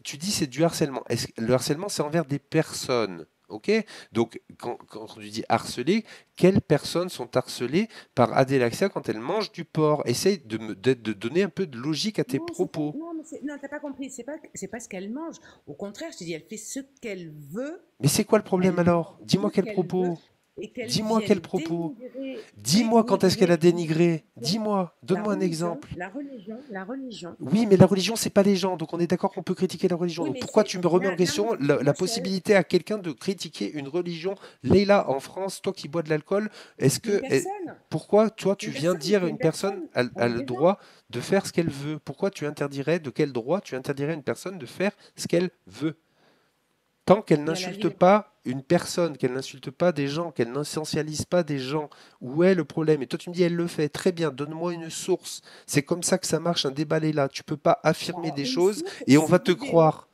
tu dis c'est du harcèlement. Le harcèlement, c'est envers des personnes. Ok? Donc, quand tu dis harceler, quelles personnes sont harcelées par Adélaxia quand elle mange du porc? Essaye de donner un peu de logique à tes Non, propos. non, t'as pas compris. C'est pas ce qu'elle mange. Au contraire, je te dis, elle fait ce qu'elle veut. Mais c'est quoi le problème Elle alors? mange Dis-moi ce quel qu'elle propos. veut et qu'elle Dis-moi vienne quel propos. dénigrer, Dis-moi quand est-ce qu'elle a dénigré. la Dis-moi. Donne-moi un religion, exemple. la religion. Oui, mais la religion, c'est pas les gens. Donc on est d'accord qu'on peut critiquer la religion. Oui, Donc mais pourquoi c'est tu me remets en la question religion, la seule. possibilité à quelqu'un de critiquer une religion? Leïla, en France, toi qui bois de l'alcool, est-ce Une que personne, pourquoi toi tu viens dire à c'est une une personne personne. a On est le des gens. droit de faire ce qu'elle veut? Pourquoi tu interdirais, de quel droit tu interdirais à une personne de faire ce qu'elle veut? Tant qu'elle Il y a la n'insulte liberté. pas une personne, qu'elle n'insulte pas des gens, qu'elle n'essentialise pas des gens. Où est le problème? Et toi, tu me dis, elle le fait. Très bien, donne-moi une source. C'est comme ça que ça marche, un débat est là. Tu peux pas affirmer des Une choses source, et on c'est va te vidéo. croire.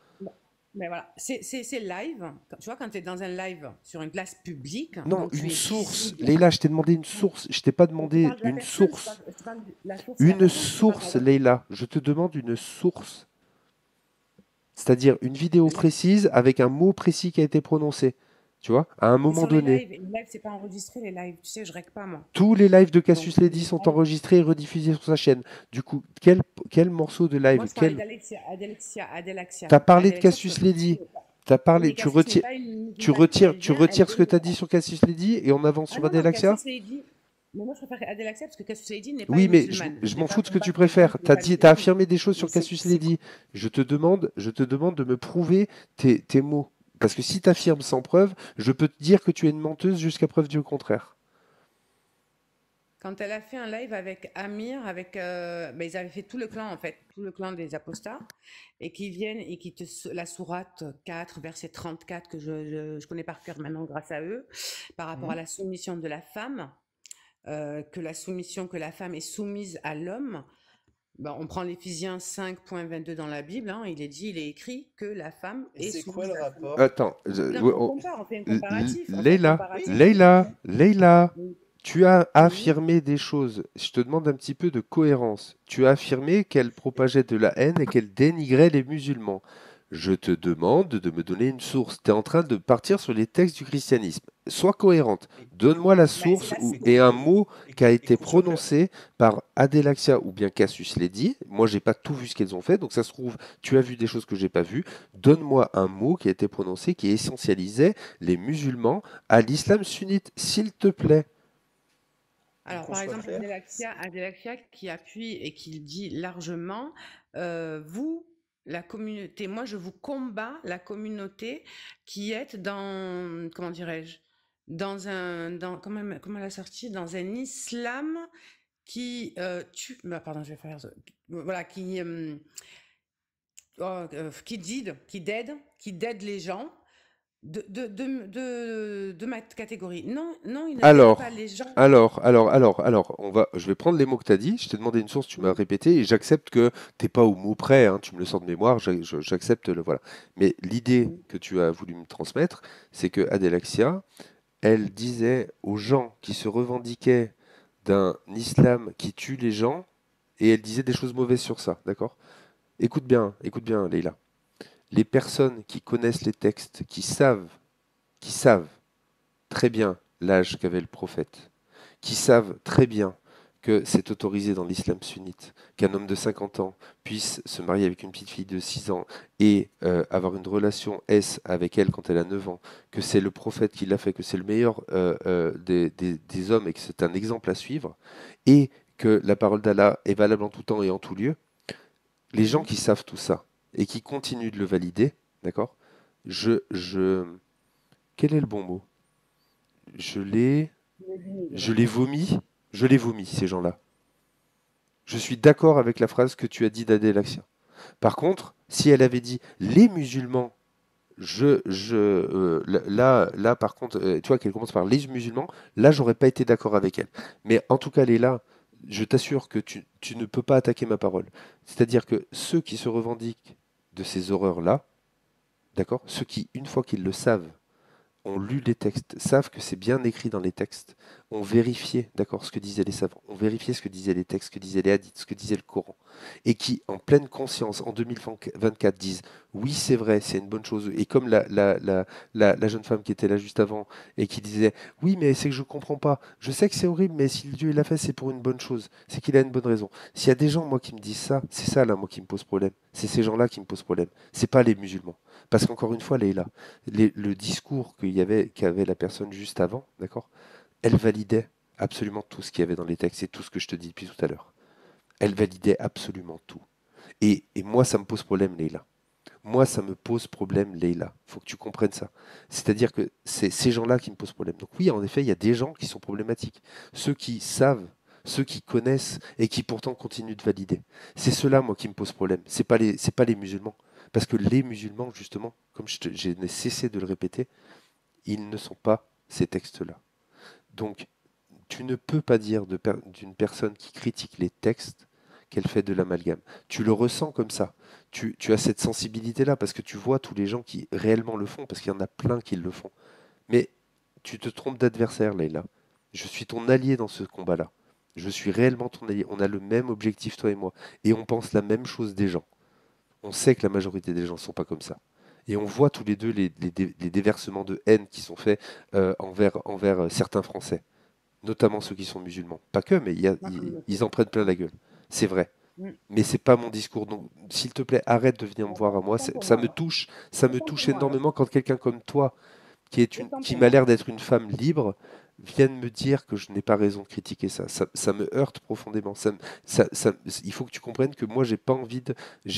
Mais voilà, c'est live. Tu vois, quand tu es dans un live sur une place publique, Non, donc tu une es source. visible. Leïla, je t'ai demandé une source. Je t'ai pas Je demandé parle de la une personne, source. je te parle de la source, c'est la Une personne. Je te parle, par source, exemple, Leïla. Je te demande une source. C'est-à-dire une vidéo précise avec un mot précis qui a été prononcé. Tu vois, à un et moment sur les donné. lives, et les lives, c'est pas enregistré, les lives. Tu sais, je règle pas, moi. Tous les lives de Donc, Cassius Lady les sont lives, enregistrés et rediffusés sur sa chaîne. Du coup, quel morceau de moi, live, je parlais quel... d'Alexia. T'as parlé de Alexia, Cassius je Lady. ne pas. T'as Oui, parlé, mais tu Cassius n'est retires, pas une tu musulmane. retires, Elle tu vient, elle retires ce que dit. t'as dit sur Cassius Lady et on avance Ah sur non, non, Adelaxia? Cassius Lady. Mais moi, je préfère Adelaxia parce que Cassius Lady n'est pas Oui, une mais musulmane. je Je m'en vais pas fous de ce que tu combattre quelqu'un préfères. qui n'est pas T'as musulman. affirmé des choses Mais sur Cassius Lady. Je te demande de me prouver tes mots. Parce que si tu affirmes sans preuve, je peux te dire que tu es une menteuse jusqu'à preuve du contraire. Quand elle a fait un live avec Amir, ils avaient fait tout le clan en fait, tout le clan des apostats, et qui viennent et la sourate 4, verset 34 que je connais par cœur maintenant grâce à eux, par rapport à la soumission de la femme, que la femme est soumise à l'homme. Ben, on prend l'Éphésiens 5.22 dans la Bible, hein, il est écrit que la femme Et est c'est quoi soumise le à l'homme. rapport? Attends, Non, on compare, on fait un comparatif. On fait un Leïla, comparatif. Leïla, Oui. tu as Oui. affirmé des choses. Je te demande un petit peu de cohérence. Tu as affirmé qu'elle propageait de la haine et qu'elle dénigrait les musulmans. Je te demande de me donner une source. Tu es en train de partir sur les textes du christianisme. Sois cohérente. Donne-moi la Ben, c'est source la source. et un mot qui a été Écoute, je vais faire- prononcé par Adelaxia ou bien Cassius Lady. Moi, j'ai pas tout vu ce qu'elles ont fait, donc ça se trouve, tu as vu des choses que j'ai pas vues. Donne-moi un mot qui a été prononcé qui essentialisait les musulmans à l'islam sunnite, s'il te plaît. Alors, qu'on par soit exemple, clair. Adelaxia qui appuie et qui dit largement, vous, la communauté, moi je vous combats, la communauté qui est dans, comment dirais-je, comment elle a sorti, dans un islam qui tue, pardon, je vais faire, voilà, qui dead les gens. De ma catégorie. Non, non, il ne dead pas les gens. Je vais prendre les mots que tu as dit. Je t'ai demandé une source, tu m'as répété, et j'accepte que t'es pas au mot près, hein, tu me le sors de mémoire, j'accepte le voilà. Mais l'idée que tu as voulu me transmettre, c'est que Adelaxia, elle disait aux gens qui se revendiquaient d'un islam qui tue les gens, et elle disait des choses mauvaises sur ça, d'accord? Écoute bien, Leïla. Les personnes qui connaissent les textes, qui savent très bien l'âge qu'avait le prophète, qui savent très bien que c'est autorisé dans l'islam sunnite, qu'un homme de 50 ans puisse se marier avec une petite fille de 6 ans et avoir une relation S avec elle quand elle a 9 ans, que c'est le prophète qui l'a fait, que c'est le meilleur des hommes et que c'est un exemple à suivre, et que la parole d'Allah est valable en tout temps et en tout lieu, les gens qui savent tout ça et qui continuent de le valider, d'accord? Quel est le bon mot? Je les vomis. Je les vomis, ces gens-là. Je suis d'accord avec la phrase que tu as dit d'Adelaxia. Par contre, si elle avait dit les musulmans, là, par contre, tu vois qu'elle commence par les musulmans, là, j'aurais pas été d'accord avec elle. Mais en tout cas, elle est là. Je t'assure que tu ne peux pas attaquer ma parole. C'est-à-dire que ceux qui se revendiquent de ces horreurs-là, d'accord, ceux qui, une fois qu'ils le savent, ont lu les textes, savent que c'est bien écrit dans les textes, ont vérifié, d'accord, ce que disaient les savants, ont vérifié ce que disaient les textes, ce que disaient les hadiths, ce que disait le Coran, et qui, en pleine conscience, en 2024, disent oui, c'est vrai, c'est une bonne chose. Et comme la jeune femme qui était là juste avant et qui disait oui, mais c'est que je comprends pas. Je sais que c'est horrible, mais si Dieu l'a fait, c'est pour une bonne chose. C'est qu'il a une bonne raison. S'il y a des gens, moi, qui me disent ça, c'est ça, là, moi, qui me pose problème. C'est ces gens-là qui me posent problème. C'est pas les musulmans. Parce qu'encore une fois, Leïla, le discours qu'avait la personne juste avant, d'accord, elle validait absolument tout ce qu'il y avait dans les textes et tout ce que je te dis depuis tout à l'heure. Elle validait absolument tout. Et moi, ça me pose problème, Leïla. Moi, ça me pose problème, Leïla. Il faut que tu comprennes ça. C'est-à-dire que c'est ces gens-là qui me posent problème. Donc oui, en effet, il y a des gens qui sont problématiques. Ceux qui savent, ceux qui connaissent et qui pourtant continuent de valider. C'est ceux-là, moi, qui me posent problème. C'est pas les musulmans. Parce que les musulmans, justement, comme j'ai cessé de le répéter, ils ne sont pas ces textes-là. Donc, tu ne peux pas dire d'une personne qui critique les textes qu'elle fait de l'amalgame. Tu le ressens comme ça. Tu as cette sensibilité-là parce que tu vois tous les gens qui réellement le font, parce qu'il y en a plein qui le font. Mais tu te trompes d'adversaire, Leïla. Je suis ton allié dans ce combat-là. Je suis réellement ton allié. On a le même objectif, toi et moi. Et on pense la même chose des gens. On sait que la majorité des gens ne sont pas comme ça. Et on voit tous les deux les déversements de haine qui sont faits envers certains Français, notamment ceux qui sont musulmans. Pas que, mais ils en prennent plein la gueule. C'est vrai. Mm. Mais c'est pas mon discours. Donc, s'il te plaît, arrête de venir me voir à moi. Autant pour Ça moi, me alors. touche, ça me Autant touche pour moi, alors. énormément quand quelqu'un comme toi, Autant qui pour m'a moi. l'air d'être une femme libre, vienne me dire que je n'ai pas raison de critiquer ça. Ça me heurte profondément. Il faut que tu comprennes que moi, j'ai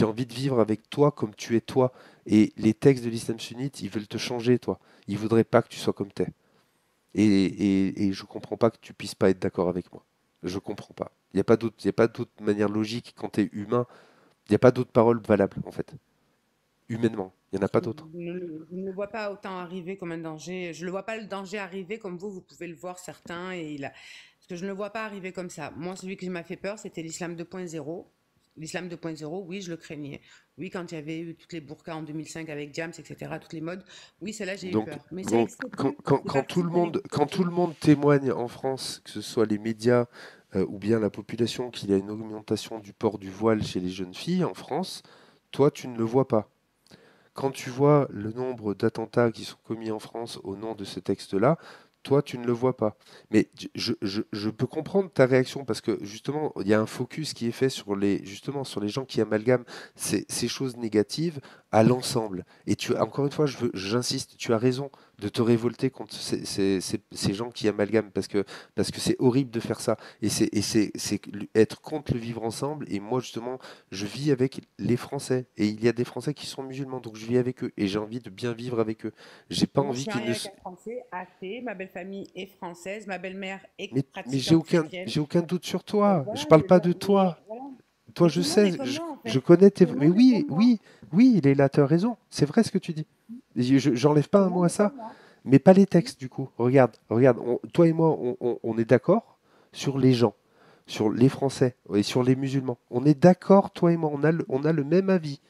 envie de vivre avec toi comme tu es toi. Et les textes de l'islam sunnite, ils veulent te changer, toi. Ils voudraient pas que tu sois comme t'es. Et je comprends pas que tu puisses pas être d'accord avec moi. Je comprends pas. Il n'y a pas d'autre manière logique quand tu es humain. Il n'y a pas d'autre parole valable, en fait. Humainement. Il n'y en a pas d'autre. Je ne le vois pas autant arriver comme un danger. Je ne le vois pas le danger arriver comme vous pouvez le voir certains. Parce que je ne le vois pas arriver comme ça. Moi, celui qui m'a fait peur, c'était l'islam 2.0. L'islam 2.0, oui, je le craignais. Oui, quand il y avait eu toutes les burqas en 2005 avec Jams, etc., toutes les modes, oui, celle-là, j'ai eu Donc, peur. Mais ça donc, n'existe plus. C'est quand tout parti, le ça monde, n'existe quand tout plus. le monde témoigne en France, que ce soit les médias ou bien la population, qu'il y a une augmentation du port du voile chez les jeunes filles en France, toi, tu ne le vois pas. Quand tu vois le nombre d'attentats qui sont commis en France au nom de ce texte-là, toi, tu ne le vois pas. Mais je peux comprendre ta réaction parce que justement, il y a un focus qui est fait justement, sur les gens qui amalgament ces choses négatives à l'ensemble. Et encore une fois, j'insiste, tu as raison de te révolter contre ces gens qui amalgament parce que c'est horrible de faire ça. Et c'est être contre le vivre ensemble. Et moi, justement, je vis avec les Français et il y a des Français qui sont musulmans, donc je vis avec eux et j'ai envie de bien vivre avec eux. J'ai pas Moi, je envie suis qu'ils mariée ne. avec un Français athée. Ma belle-famille est française. Ma belle-mère est Mais pratiquante chrétienne. j'ai aucun doute sur toi. Je Voilà, parle pas de mais toi. voilà. Toi, Mais je tout le monde est sais, comme moi, en je fait. connais tes. Tout le Mais monde est oui, comme moi. oui, oui, il est là, tu as raison. C'est vrai ce que tu dis. J'enlève pas Tout un le mot monde à est ça, comme moi. mais pas les textes du coup. Regarde, toi et moi, on est d'accord sur les gens, sur les Français et sur les musulmans. On est d'accord, toi et moi, on a le même avis.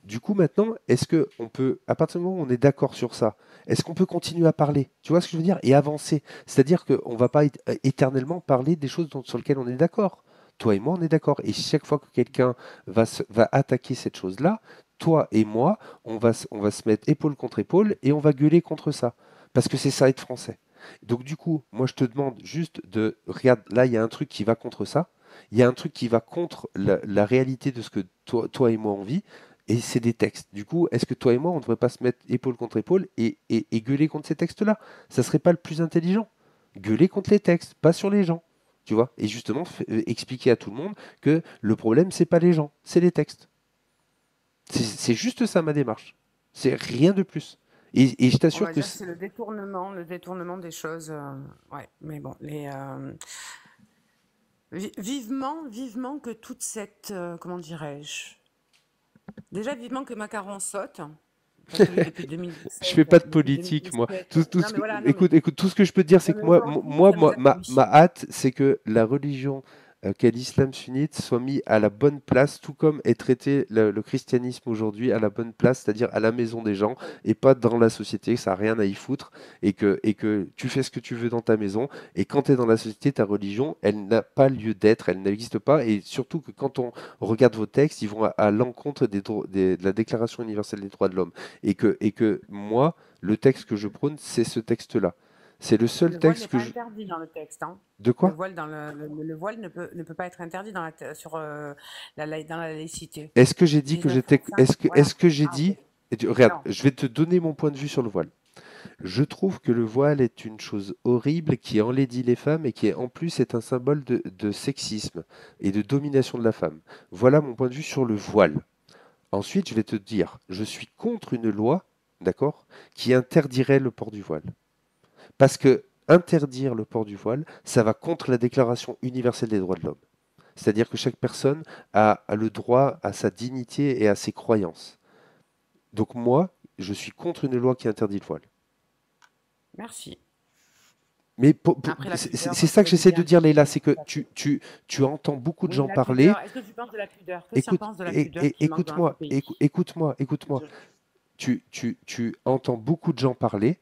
Du coup, maintenant, est-ce que on peut, à partir du moment où on est d'accord sur ça, est-ce qu'on peut continuer à parler? Tu vois ce que je veux dire? Et avancer. C'est-à-dire qu'on ne va pas éternellement parler des choses sur lesquelles on est d'accord. Toi et moi, on est d'accord. Et chaque fois que quelqu'un va attaquer cette chose-là, toi et moi, on va se mettre épaule contre épaule et on va gueuler contre ça. Parce que c'est ça être français. Donc du coup, moi je te demande juste de... Regarde, là, il y a un truc qui va contre ça. Il y a un truc qui va contre la réalité de ce que toi et moi on vit. Et c'est des textes. Du coup, est-ce que toi et moi, on ne devrait pas se mettre épaule contre épaule et gueuler contre ces textes-là? Ça serait pas le plus intelligent? Gueuler contre les textes, pas sur les gens. Tu vois? Et justement, expliquer à tout le monde que le problème, c'est pas les gens, c'est les textes. C'est juste ça ma démarche. C'est rien de plus. Et je On t'assure va que dire que c'est le détournement des choses. Ouais, mais bon, vivement que toute cette, comment dirais-je, déjà vivement que Macaron saute, parce que lui depuis je fais pas de 2017, politique, moi. non mais voilà, non mais, Écoute, tout ce que je peux te dire, c'est non, que mais aujourd'hui ça nous a ma touché. hâte, c'est que la religion qu'est l'islam sunnite soit mis à la bonne place, tout comme est traité le christianisme aujourd'hui à la bonne place, c'est-à-dire à la maison des gens et pas dans la société, ça n'a rien à y foutre, et que tu fais ce que tu veux dans ta maison, et quand tu es dans la société, ta religion, elle n'a pas lieu d'être, elle n'existe pas, et surtout que quand on regarde vos textes, ils vont à l'encontre de la Déclaration universelle des droits de l'homme, et que moi, le texte que je prône, c'est ce texte-là. C'est le seul Le voile texte n'est que pas je... interdit dans le texte, hein. De Le quoi? voile le voile ne peut pas être interdit dans dans la laïcité. Est-ce que j'ai dit que j'étais... 19.5, voilà. Est-ce que j'ai Ah, ok. dit... Regarde, Non. je vais te donner mon point de vue sur le voile. Je trouve que le voile est une chose horrible qui enlaidit les femmes et qui en plus est un symbole de sexisme et de domination de la femme. Voilà mon point de vue sur le voile. Ensuite, je vais te dire, je suis contre une loi, d'accord, qui interdirait le port du voile. Parce que interdire le port du voile, ça va contre la Déclaration universelle des droits de l'homme. C'est-à-dire que chaque personne a le droit à sa dignité et à ses croyances. Donc moi, je suis contre une loi qui interdit le voile. Merci. Mais Après la c'est pudeur, ça ça que fait du j'essaie de bien. dire, Leïla, c'est Tout que à fait. tu entends beaucoup de Oui, gens la parler. pudeur. Est-ce que tu penses de la pudeur? Qu'est-ce que tu en penses de la pudeur qui manque dans notre Écoute-moi, pays? écoute-moi. Tu entends beaucoup de gens parler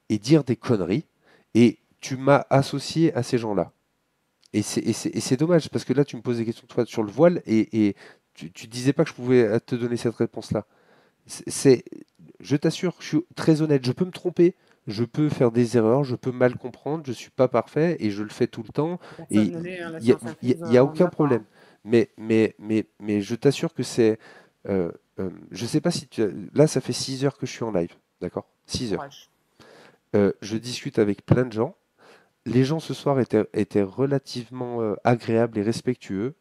et dire des conneries, et tu m'as associé à ces gens-là. Et c'est dommage, parce que là, tu me poses des questions toi, sur le voile, et tu disais pas que je pouvais te donner cette réponse-là. C'est, c'est- je t'assure, je suis très honnête, je peux me tromper, je peux faire des erreurs, je peux mal comprendre, je suis pas parfait, et je le fais tout le temps, Personne et ne l'est, hein, la il y a, science infuse, il y a on ne aucun l'a pas, problème. hein. Mais je t'assure que c'est... euh, je sais pas si tu... Là, ça fait 6 heures que je suis en live, d'accord? 6 heures. Courage. Je discute avec plein de gens. Les gens ce soir étaient relativement agréables et respectueux,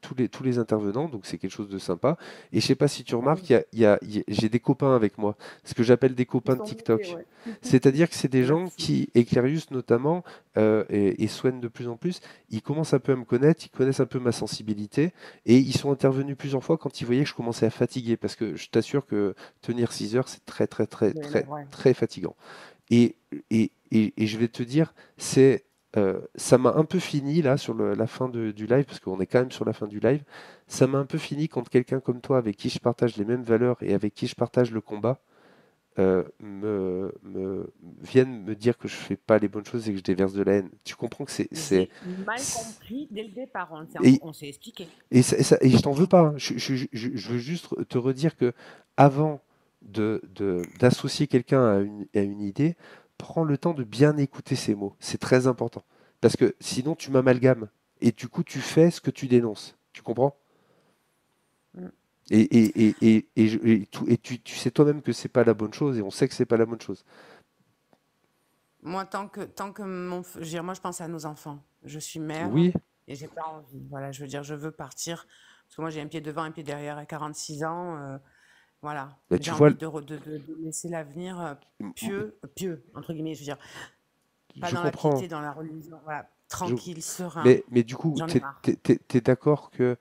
tous les intervenants, donc c'est quelque chose de sympa. Et je sais pas si tu Bah remarques, oui. j'ai des copains avec moi, ce que j'appelle des Ils copains de sont mutés, TikTok. ouais. C'est-à-dire que c'est des gens Merci. qui, et Clarius notamment, et Swen de plus en plus, ils commencent un peu à me connaître, ils connaissent un peu ma sensibilité, et ils sont intervenus plusieurs fois quand ils voyaient que je commençais à fatiguer, parce que je t'assure que tenir 6 heures, c'est très, très, très, Mais très, ouais. très fatigant. Et, et je vais te dire, ça m'a un peu fini là sur la fin du live, parce qu'on est quand même sur la fin du live. Ça m'a un peu fini quand quelqu'un comme toi, avec qui je partage les mêmes valeurs et avec qui je partage le combat, viennent me dire que je fais pas les bonnes choses et que je déverse de la haine. Tu comprends que J'ai mal c'est- compris dès le départ. et, On s'est expliqué. et je t'en veux pas, hein. Je veux juste te redire que avant d'associer quelqu'un à une idée, prends le temps de bien écouter ces mots. C'est très important. Parce que sinon, tu m'amalgames. Et du coup, tu fais ce que tu dénonces. Tu comprends? Mm. Et tu sais toi-même que c'est pas la bonne chose, et on sait que c'est pas la bonne chose. Moi, tant que je veux dire, moi, je pense à nos enfants. Je suis mère Oui, et j'ai pas envie. Voilà, je veux dire, je veux partir. Parce que moi, j'ai un pied devant, un pied derrière à 46 ans. Voilà, mais j'ai tu vois, envie de laisser l'avenir m- m- pieux, entre guillemets. Je veux dire, pas je dans la comprends. piété, dans la religion. Voilà, Je- tranquille, serein. mais du coup, J'en ai marre. t'es d'accord que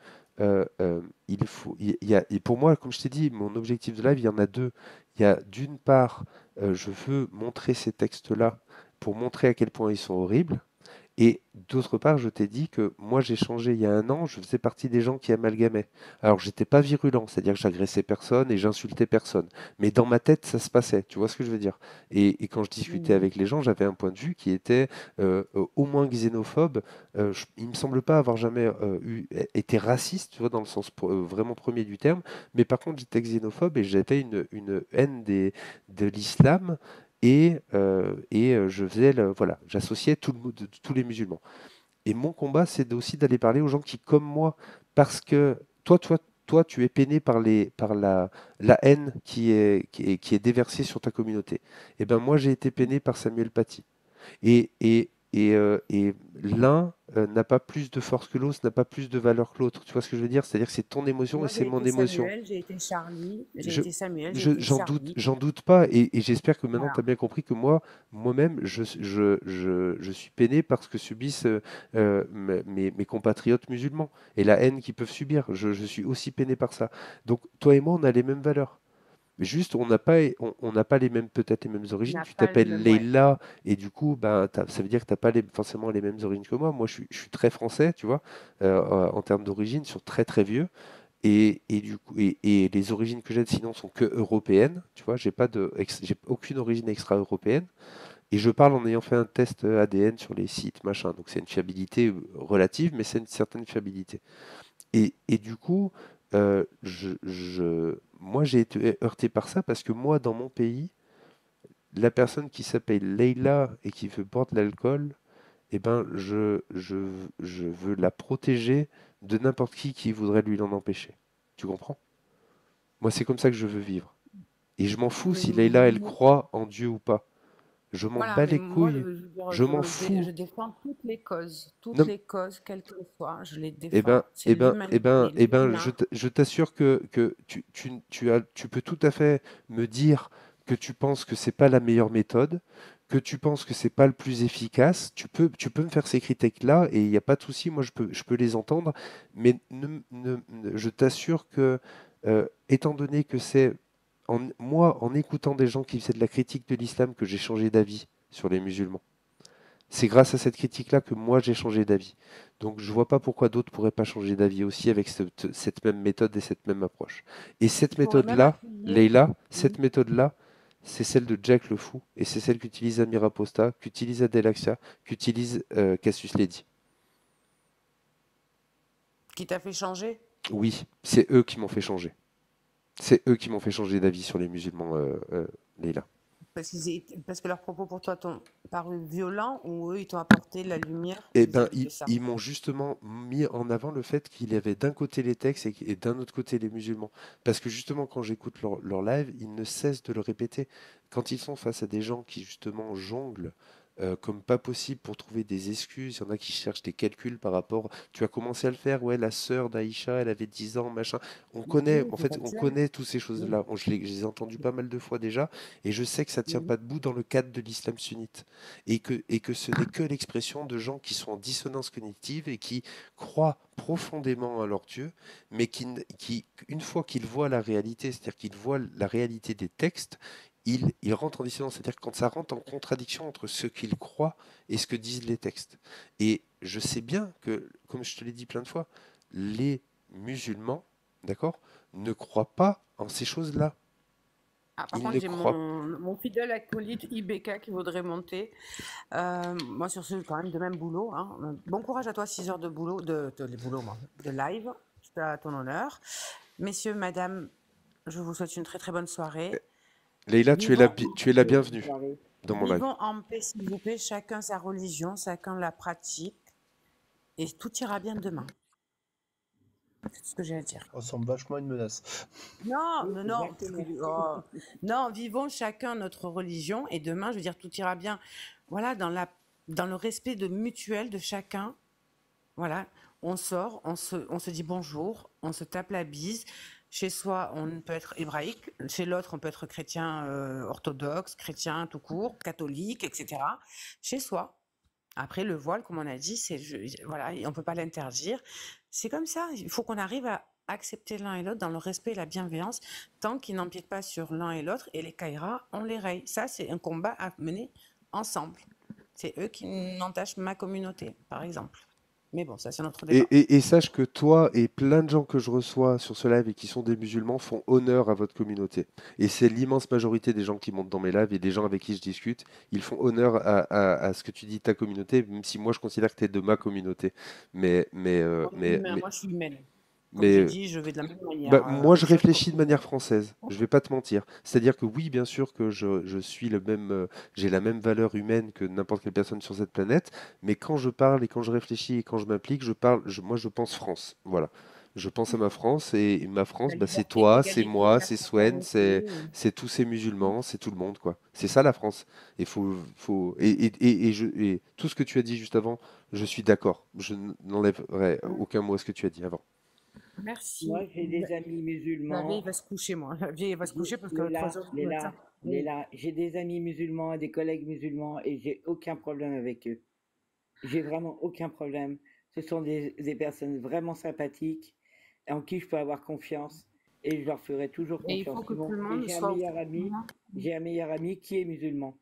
il y a, et pour moi, comme je t'ai dit, mon objectif de live, il y en a deux. Il y a d'une part, je veux montrer ces textes-là pour montrer à quel point ils sont horribles. Et d'autre part, je t'ai dit que moi, j'ai changé il y a un an, je faisais partie des gens qui amalgamaient. Alors, j'étais pas virulent, c'est-à-dire que j'agressais personne et j'insultais personne. Mais dans ma tête, ça se passait, tu vois ce que je veux dire? Et quand je discutais Mhm. avec les gens, j'avais un point de vue qui était au moins xénophobe. Il me semble pas avoir jamais été raciste, tu vois, dans le sens vraiment premier du terme. Mais par contre, j'étais xénophobe et j'avais une haine de l'islam, je faisais voilà, j'associais tous les musulmans. Et mon combat, c'est aussi d'aller parler aux gens qui, comme moi, parce que toi, tu es peiné par par la haine qui est déversée sur ta communauté. Et ben moi, j'ai été peiné par Samuel Paty. Et l'un n'a pas plus de force que l'autre, n'a pas plus de valeur que l'autre. Tu vois ce que je veux dire? C'est-à-dire que c'est ton émotion et Moi, c'est j'ai mon été émotion. Samuel, j'ai été Charlie, j'ai Je, été Samuel, j'ai été Charlie. j'en doute pas, et j'espère que maintenant tu as Voilà. bien compris que moi-même, je suis peiné par ce que subissent mes compatriotes musulmans et la haine qu'ils peuvent subir. Je suis aussi peiné par ça. Donc toi et moi, on a les mêmes valeurs. Mais juste, on n'a pas peut-être les mêmes Il origines. n'a Tu pas les t'appelles mêmes, ouais. Leïla, et du coup, ben, ça veut dire que tu n'as pas forcément les mêmes origines que moi. Moi, je suis très français, tu vois, en termes d'origine, sur très très vieux. Du coup, et les origines que j'ai sinon sont que européennes, tu vois, j'ai aucune origine extra-européenne, et je parle en ayant fait un test ADN sur les sites, machin, donc c'est une fiabilité relative, mais c'est une certaine fiabilité. Et du coup, moi j'ai été heurté par ça parce que moi, dans mon pays, la personne qui s'appelle Leïla et qui veut boire de l'alcool, eh ben, je veux la protéger de n'importe qui voudrait lui l'en empêcher. Tu comprends? Moi, c'est comme ça que je veux vivre. Et je m'en fous Mais si Leïla, elle moi, croit en Dieu ou pas. Je m'en voilà, bats mais les moi, couilles. je veux dire, Je m'en je fous. défends toutes Non, les causes, quelles qu'elles soient, je les eh ben, défends. C'est l'humanité, l'humain. je t'assure que tu peux tout à fait me dire que tu penses que c'est pas la meilleure méthode, que tu penses que c'est pas le plus efficace. Tu peux me faire ces critiques-là et il n'y a pas de souci. Moi, je peux les entendre, mais je t'assure que, étant donné que c'est moi, en écoutant des gens qui faisaient de la critique de l'islam, que j'ai changé d'avis sur les musulmans. C'est grâce à cette critique-là que moi, j'ai changé d'avis. Donc, je vois pas pourquoi d'autres pourraient pas changer d'avis aussi avec cette même méthode et cette même approche. Et cette Tu pourrais même méthode-là, appuyer. Leïla, cette méthode-là, c'est celle de Jack le Fou, et c'est celle qu'utilise Amir Aposta, qu'utilise Adelaxia, qu'utilise Cassius Ledy. Qui t'a fait changer? Oui, c'est eux qui m'ont fait changer. C'est eux qui m'ont fait changer d'avis sur les musulmans, Leïla. Parce que leurs propos pour toi t'ont paru violents ou eux, ils t'ont apporté la lumière Eh ben, vis-à-vis de ça? ils m'ont justement mis en avant le fait qu'il y avait d'un côté les textes et d'un autre côté les musulmans. Parce que justement, quand j'écoute leur live, ils ne cessent de le répéter. Quand ils sont face à des gens qui justement jonglent comme pas possible pour trouver des excuses, il y en a qui cherchent des calculs par rapport. Tu as commencé à le faire, ouais, la sœur d'Aïcha, elle avait 10 ans, machin. On connaît, Oui, en c'est fait, on factuel. connaît toutes ces Oui. choses-là. Je les ai entendues pas mal de fois déjà, et je sais que ça tient Oui. pas debout dans le cadre de l'islam sunnite et que ce n'est que l'expression de gens qui sont en dissonance cognitive et qui croient profondément à leur Dieu, mais une fois qu'ils voient la réalité, c'est-à-dire qu'ils voient la réalité des textes, ils rentrent en dissonance, c'est-à-dire quand ça rentre en contradiction entre ce qu'ils croient et ce que disent les textes. Et je sais bien que, comme je te l'ai dit plein de fois, les musulmans, d'accord, ne croient pas en ces choses-là. Ah, par Ils contre, ne j'ai croient mon fidèle acolyte IBK qui voudrait monter. Moi, sur ce, quand même, de même boulot. Hein. Bon courage à toi, 6 heures de boulot, les boulots, moi, de live. C'est à ton honneur. Messieurs, madame, je vous souhaite une très très bonne soirée. Leïla, tu es la Bonne bienvenue soirée. dans mon live. Vivons en paix, s'il vous plaît. Chacun sa religion, chacun la pratique. Et tout ira bien demain. C'est ce que j'ai à dire. Ça ressemble vachement à une menace. Non, Oui, non, non. exactement. Non, vivons chacun notre religion et demain, je veux dire, tout ira bien. Voilà, dans le respect mutuel de chacun. Voilà, on sort, on se dit bonjour, on se tape la bise. Chez soi, on peut être hébraïque. Chez l'autre, on peut être chrétien orthodoxe, chrétien tout court, catholique, etc. Chez soi. Après, le voile, comme on a dit, voilà, on ne peut pas l'interdire. C'est comme ça. Il faut qu'on arrive à accepter l'un et l'autre dans le respect et la bienveillance, tant qu'ils n'empiètent pas sur l'un et l'autre. Et les caïras, on les raye. Ça, c'est un combat à mener ensemble. C'est eux qui n'entachent ma communauté, par exemple. Mais bon, ça, c'est notre débat. Et sache que toi et plein de gens que je reçois sur ce live et qui sont des musulmans font honneur à votre communauté. Et c'est l'immense majorité des gens qui montent dans mes lives et des gens avec qui je discute. Ils font honneur à ce que tu dis de ta communauté, même si moi je considère que tu es de ma communauté. Mais Moi, je suis humaine. Comme mais j'ai dit, je vais de la même manière. bah, moi, je réfléchis de manière française. Je vais pas te mentir. C'est-à-dire que oui, bien sûr que je suis le même, j'ai la même valeur humaine que n'importe quelle personne sur cette planète. Mais quand je parle et quand je réfléchis et quand je m'implique, moi, je pense France. Voilà. Je pense à ma France et ma France, La bah, c'est liberté, toi, c'est l'égalité, moi, la c'est Swen, fraternité. c'est tous ces musulmans, c'est tout le monde, quoi. C'est ça la France. Et et tout ce que tu as dit juste avant, je suis d'accord. Je n'enlèverai aucun mot à ce que tu as dit avant. Merci. Moi, j'ai des amis La vieille musulmans. va se coucher, moi. La vieille va se coucher parce que Léla, 3 heures du matin. Léla, j'ai des amis musulmans et des collègues musulmans et j'ai aucun problème avec eux. J'ai vraiment aucun problème. Ce sont des personnes vraiment sympathiques en qui je peux avoir confiance et je leur ferai toujours Et il faut confiance. que tout le Et monde j'ai soit un meilleur ami qui est musulman.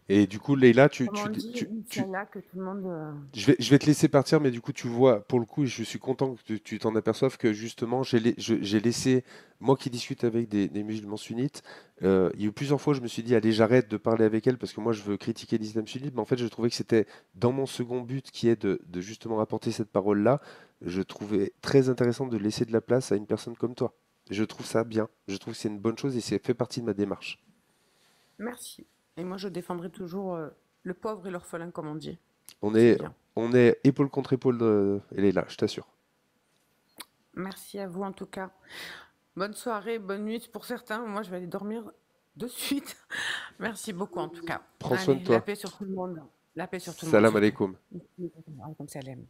Et du coup, Leïla, comme on dit, Inch'Allah, que tout le monde. je vais te laisser partir, mais du coup, tu vois, pour le coup, je suis content que tu t'en aperçoives que justement, j'ai laissé, moi qui discute avec des musulmans sunnites, il y a eu plusieurs fois, je me suis dit, allez, j'arrête de parler avec elles parce que moi, je veux critiquer l'islam sunnite, mais en fait, je trouvais que c'était dans mon second but qui est de justement apporter cette parole-là, je trouvais très intéressant de laisser de la place à une personne comme toi. Je trouve ça bien, je trouve que c'est une bonne chose et c'est fait partie de ma démarche. Merci. Et moi, je défendrai toujours le pauvre et l'orphelin, comme on dit. On C'est est épaule contre épaule, Leïla, je t'assure. Merci à vous, en tout cas. Bonne soirée, bonne nuit pour certains. Moi, je vais aller dormir de suite. Merci beaucoup, en tout cas. Prends soin de toi. La paix sur tout le monde. La paix sur tout le monde. Salam alaikum. Salam alaikum.